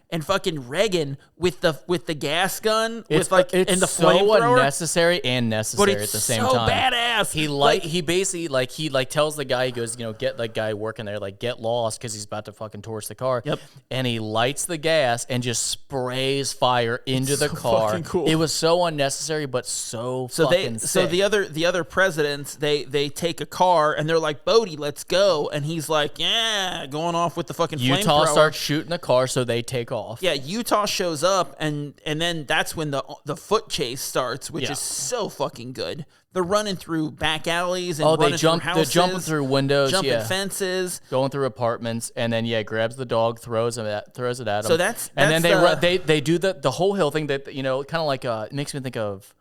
and fucking Reagan with the gas gun It's and the so flamethrower. unnecessary and But necessary it's at the same so time. badass. He basically tells the guy, he goes, get the guy working there, like get lost because he's about to fucking torch the car. Yep. And he lights the gas and just sprays fire into the car. fucking cool. It was so unnecessary, but so So fucking sick. the other presidents they take a car and they're like, Bodhi, let's go, and he's like, going off with the fucking Utah flamethrower. starts shooting the car, so they take off. Yeah, Utah shows up, and then that's when the foot chase starts, which Yeah. is so fucking good. They're running through back alleys and Oh, running they jump. through They're houses, jumping through windows. jumping Yeah. fences. Going through apartments, and then grabs the dog, throws it at him. So that's and then the- they do the whole hill thing that kind of like it makes me think of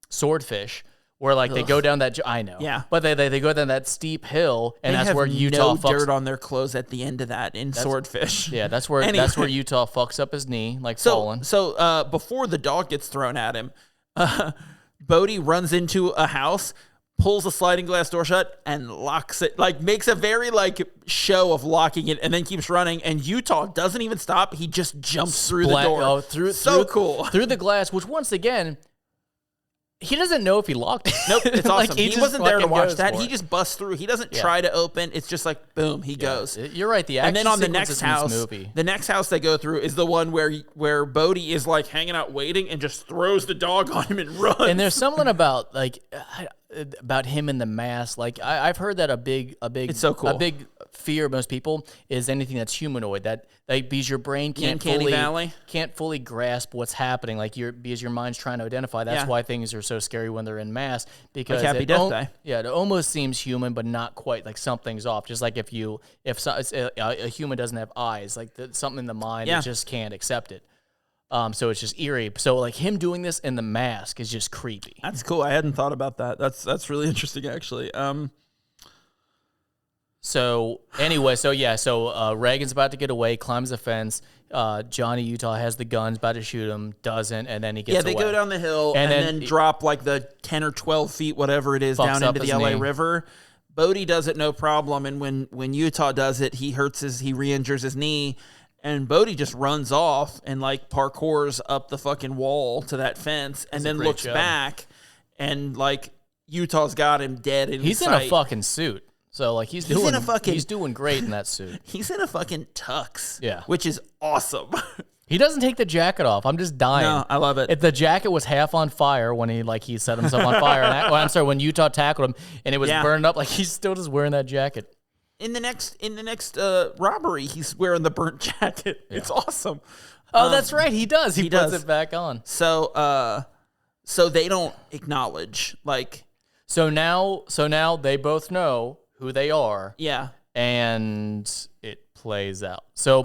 Swordfish, where like they go down that I know, Yeah. but they go down that steep hill, and They that's have where Utah no fucks. dirt on their clothes at the end of that in Swordfish. Yeah, that's where Anyway. Utah fucks up his knee, like So falling. so before the dog gets thrown at him, Bodhi runs into a house, pulls a sliding glass door shut, and locks it. Like makes a very show of locking it, and then keeps running. And Utah doesn't even stop. He just jumps through the door. Oh, so cool. through the glass, which once again. He doesn't know if he locked it. Nope, it's Like, awesome. he he just wasn't there to fucking watch goes that. for He it. just busts through. He doesn't try to open. It's just like boom, he goes. You're right. The action And then on the sequences next in this house, movie. the next house they go through is the one where Bodhi is like hanging out waiting and just throws the dog on him and runs. And there's something about about him in the mask. Like I've heard that a big It's so cool. a big fear of most people is anything that's humanoid. That because your brain Uncanny Valley? can't fully grasp what's happening. Because your mind's trying to identify. That's Yeah. why things are so scary when they're in masks. Because Happy Death Day. Yeah, it almost seems human, but not quite. Like something's off. Just like if a human doesn't have eyes, like something in the mind, Yeah. it just can't accept it. So it's just eerie. So like him doing this in the mask is just creepy. That's cool. I hadn't thought about that. That's really interesting, actually. So anyway, so Reagan's about to get away, climbs the fence. Johnny Utah has the guns, about to shoot him, doesn't, and then he gets They away. go down the hill And and, then then drop like the 10 or 12 feet, whatever it is, Fucks down up into the his LA knee. River. Bodhi does it no problem, and when Utah does it, he re-injures his knee, and Bodhi just runs off and like parkours up the fucking wall to that fence, and then great looks job. back, and like Utah's got him dead in He's in sight. a fucking suit, so like he's in doing a fucking- he's doing great in that suit. He's in a fucking tux, Yeah. which is awesome. He doesn't take the jacket off. I'm just dying. No, I love it. If the jacket was half on fire when he set himself on fire, when Utah tackled him and it was Yeah. burned up, like he's still just wearing that jacket. In the next robbery, he's wearing the burnt jacket. It's awesome. Oh, that's right, he does. He puts does. it back on. So they don't acknowledge, like, So now they both know who they are, yeah, and it plays out. So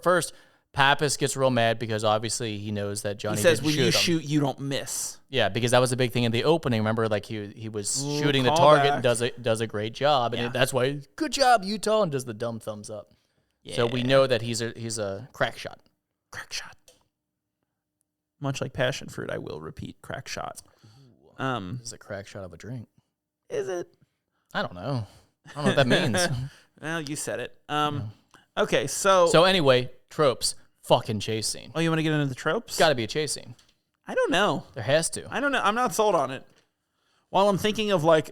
first, Pappas gets real mad because obviously he knows that Johnny he says, didn't when you him. shoot, you don't miss. Yeah, because that was a big thing in the opening. Remember, like he was Ooh, shooting the callback. target and does a great job, and Yeah. that's why good job Utah and does the dumb thumbs up. So we know that he's a crack shot. Crack shot. Much like passion fruit, I will repeat, crack shot. It's a crack shot of a drink. Is it? I don't know. I don't know what that means. Well, you said it. Okay, so So anyway, tropes. Fucking chase scene. oh, you want to get into the tropes? Got to be a chase scene. I don't know. There has to. I don't know. I'm not sold on it. While I'm thinking of like,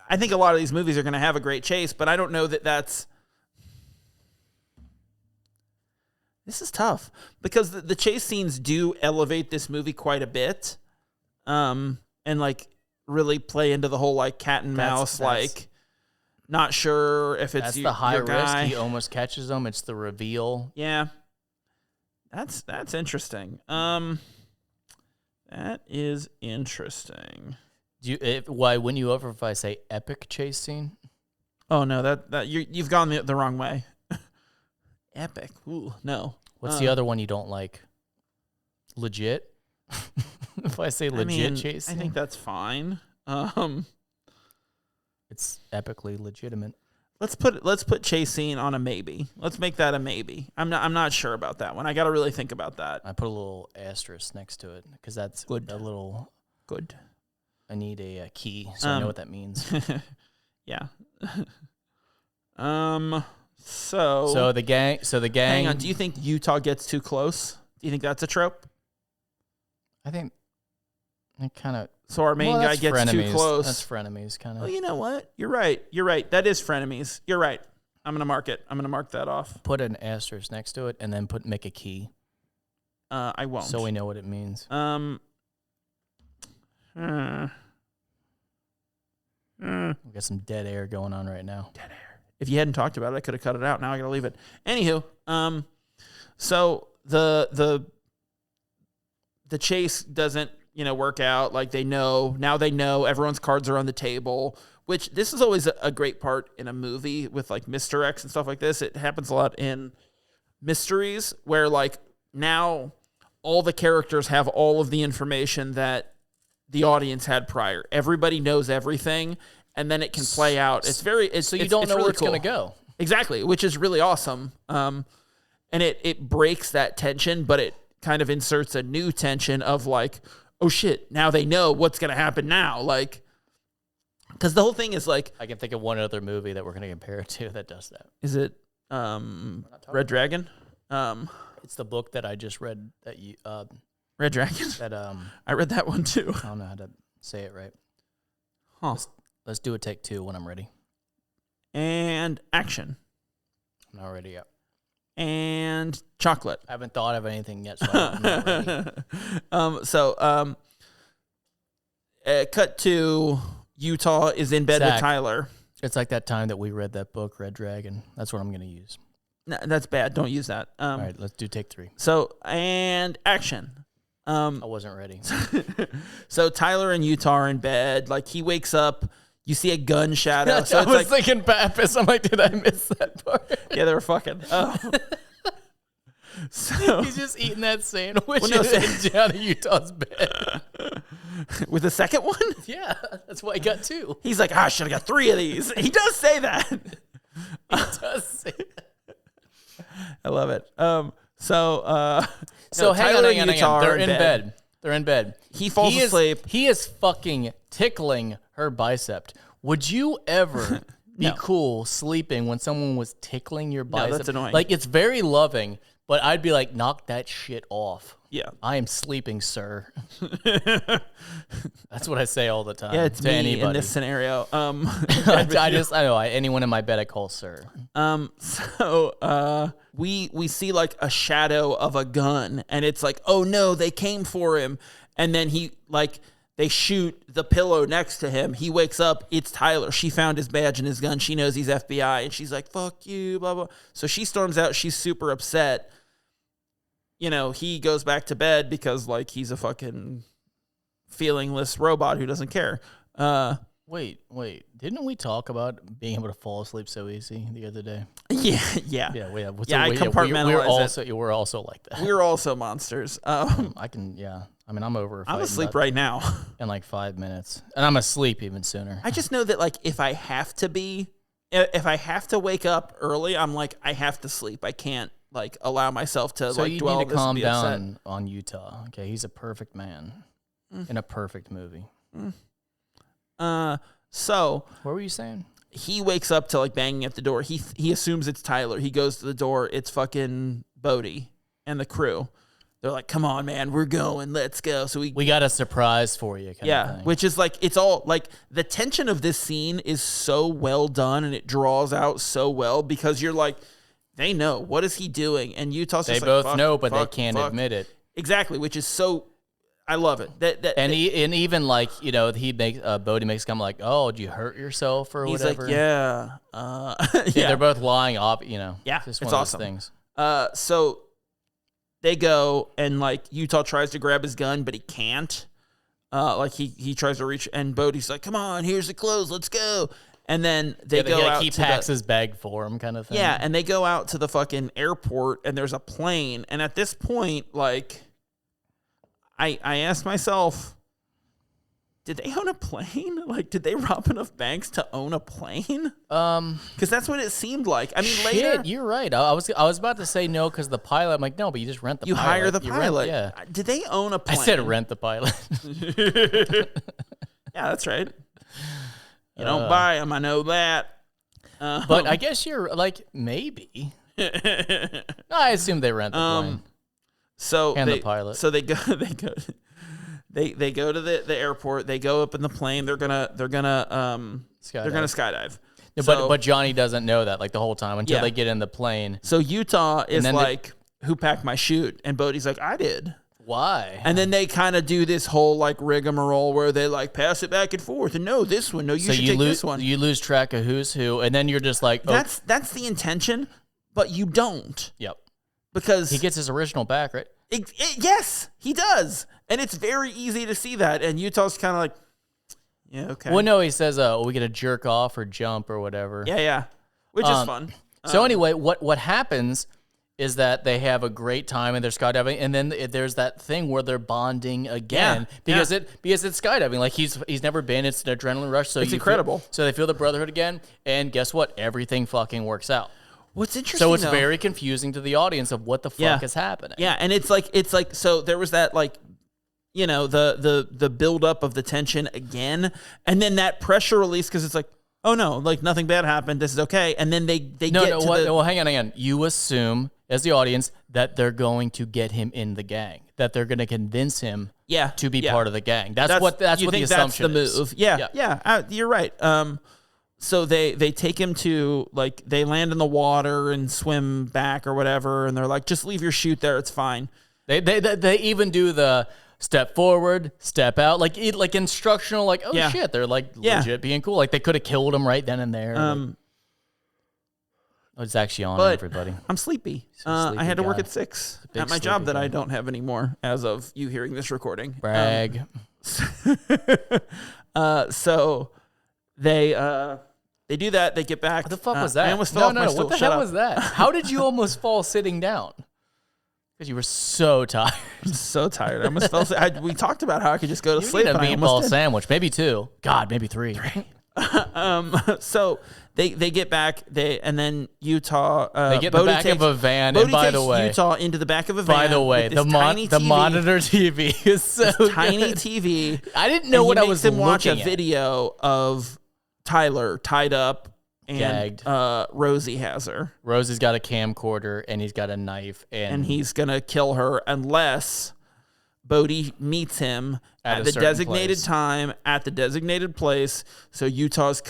I think a lot of these movies are going to have a great chase, but I don't know that that's. This is tough because the chase scenes do elevate this movie quite a bit, and like really play into the whole like cat and mouse, like not sure if it's That's you, the high your risk. guy. He almost catches them. It's the reveal. Yeah. That's interesting. That is interesting. Why wouldn't you over if I say epic chase scene? Oh no, that you've gone the wrong way. Epic. Ooh, no. What's the other one you don't like? Legit. If I say legit chase scene, I think that's fine. it's epically legitimate. Let's put chase scene on a maybe. Let's make that a maybe. I'm not sure about that one. I got to really think about that. I put a little asterisk next to it because that's good. A little good. I need a key so I know what that means. Yeah. So the gang. Hang on. Do you think Utah gets too close? Do you think that's a trope? I think it kind of. So our main guy gets too close. That's frenemies, kind of. Oh, you know what? You're right. That is frenemies. You're right. I'm gonna mark it. I'm gonna mark that off. Put an asterisk next to it, and then make a key. I won't. So we know what it means. We got some dead air going on right now. Dead air. If you hadn't talked about it, I could have cut it out. Now I gotta leave it. Anywho, so the chase doesn't, work out. Like they know everyone's cards are on the table, which this is always a great part in a movie with like Mr. X and stuff like this. It happens a lot in mysteries where like now all the characters have all of the information that the audience had prior. Everybody knows everything, and then it can play out. So you don't know where it's going to go. Exactly, which is really awesome. And it breaks that tension, but it kind of inserts a new tension of like, oh shit, now they know what's going to happen now. Like, because the whole thing is like, I can think of one other movie that we're going to compare it to that does that. Is it Red Dragon? It's the book that I just read that you Red Dragon. That I read that one too. I don't know how to say it right. Huh. Let's do a take 2 when I'm ready. And action. I'm not ready yet. And chocolate. I haven't thought of anything yet, so I'm not ready. Cut to Utah is in bed with Tyler. It's like that time that we read that book, Red Dragon. That's what I'm going to use. No, that's bad. Don't use that. All right, let's do take 3. So, and action. I wasn't ready. So Tyler and Utah are in bed. Like he wakes up. You see a gun shadow. So I was thinking Pappas. I'm like, did I miss that part? Yeah, they were fucking. So he's just eating that sandwich in Johnny Utah's bed. With the second one? Yeah, that's why he got 2. He's like, I should have got 3 of these. He does say that. He does say that. I love it. So hang on. They're in bed. They're in bed. He falls asleep. He is fucking tickling her bicep. Would you ever be cool sleeping when someone was tickling your bicep? No, that's annoying. Like, it's very loving, but I'd be like, knock that shit off. Yeah. I am sleeping, sir. That's what I say all the time. Yeah, it's to me anybody. in this scenario. I know anyone in my bed I call sir. So we see like a shadow of a gun, and it's like, oh no, they came for him. And then they shoot the pillow next to him. He wakes up. It's Tyler. She found his badge and his gun. She knows he's FBI, and she's like, fuck you, blah, blah. So she storms out. She's super upset. He goes back to bed because like he's a fucking feelingless robot who doesn't care. Wait. Didn't we talk about being able to fall asleep so easy the other day? Yeah. I compartmentalize We're also like that. We're also monsters. I'm over. I'm asleep right now. In like 5 minutes. And I'm asleep even sooner. I just know that like if I have to wake up early, I'm like, I have to sleep. I can't like allow myself to so like you dwell need to calm down upset. on Utah. Okay, he's a perfect man in a perfect movie. So what were you saying? He wakes up to like banging at the door. He assumes it's Tyler. He goes to the door. It's fucking Bodie and the crew. They're like, come on, man, we're going. Let's go. So we got a surprise for you. Kind of thing. Which is like, it's all like the tension of this scene is so well done, and it draws out so well because you're like, they know, what is he doing? And Utah's just both know, but they can't admit it. Exactly, which is so, I love it. Even like, he makes Bodie makes come like, oh, did you hurt yourself or he's whatever? He's like, yeah. They're both lying off. Yeah, just it's one awesome. Of those things. So they go and like Utah tries to grab his gun, but he can't. Like he tries to reach, and Bodhi's like, "Come on, here's the clothes, let's go." And then they go out. He packs his bag for him, kind of thing. Yeah, and they go out to the fucking airport, and there's a plane. And at this point, like, I asked myself, did they own a plane? Like, did they rob enough banks to own a plane? Because that's what it seemed like. I mean, later you're right. I was about to say no because the pilot. I'm like, no, but you just rent the. You pilot. hire the pilot. Yeah. Did they own a plane? I said rent the pilot. Yeah, that's right. You don't buy them. I know that. But I guess you're like maybe. No, I assume they rent the plane. So and the pilot. So they go. They go to the airport. They go up in the plane. They're gonna skydive. Yeah, So- but Johnny doesn't know that like the whole time until Yeah. they get in the plane. So Utah is then like, who packed my chute? And Bodhi's like, I did. Why? And then they kind of do this whole like rigmarole where they like pass it back and forth. And no, this one. No, you should take this one. You lose track of who's who, and then you're just like, oh. That's the intention, but you don't. Yep. Because He gets his original back, right? yes, he does. And it's very easy to see that. And Utah's kind of like, yeah, okay. Well, no, he says, we get to jerk off or jump or whatever. Yeah. Which is fun. So anyway, what happens is that they have a great time and they're skydiving, and then there's that thing where they're bonding again because it's skydiving. Like he's never been. It's an adrenaline rush. So It's incredible. So they feel the brotherhood again, and guess what? Everything fucking works out. What's interesting, So it's though, very confusing to the audience of what the fuck is happening. Yeah, and it's like so there was that like, you know, the build up of the tension again, and then that pressure release because it's like, oh no, like nothing bad happened. This is okay, and then they Well, hang on. You assume as the audience that they're going to get him in the gang, that they're going to convince him to be part of the gang. That's what the assumption is. Move. Yeah. You're right. So they take him to like they land in the water and swim back or whatever, and they're like, just leave your chute there. It's fine. They even do the step forward, step out, like instructional, like shit, they're like legit being cool. Like they could have killed him right then and there. It's actually on everybody. I'm sleepy. Sleepy I had to work guy. at 6 Big at my job sleepy that guy. I don't have anymore as of you hearing this recording. Brag. So they do that. They get back. What the fuck was that? I almost fell off my stool. What the Shut hell up. was that? How did you almost fall sitting down? Because you were so tired. I'm so tired. I almost fell asleep. We talked about how I could just go to You sleep. need a and I meatball almost did. sandwich, maybe 2. God, maybe 3. So they get back. And then Utah. They get in the Bodhi back takes, of a van, Bodhi and by the takes way, Utah into the back of a van. by the way, with this the tiny TV, monitor TV is so tiny good. TV. I didn't know what I was looking at. Watch a looking at. video of Tyler tied up and Gagged. Rosie has her, Rosie's got a camcorder and he's got a knife, and he's gonna kill her unless Bodhi meets him At at a the certain designated place. time at the designated place. So Utah's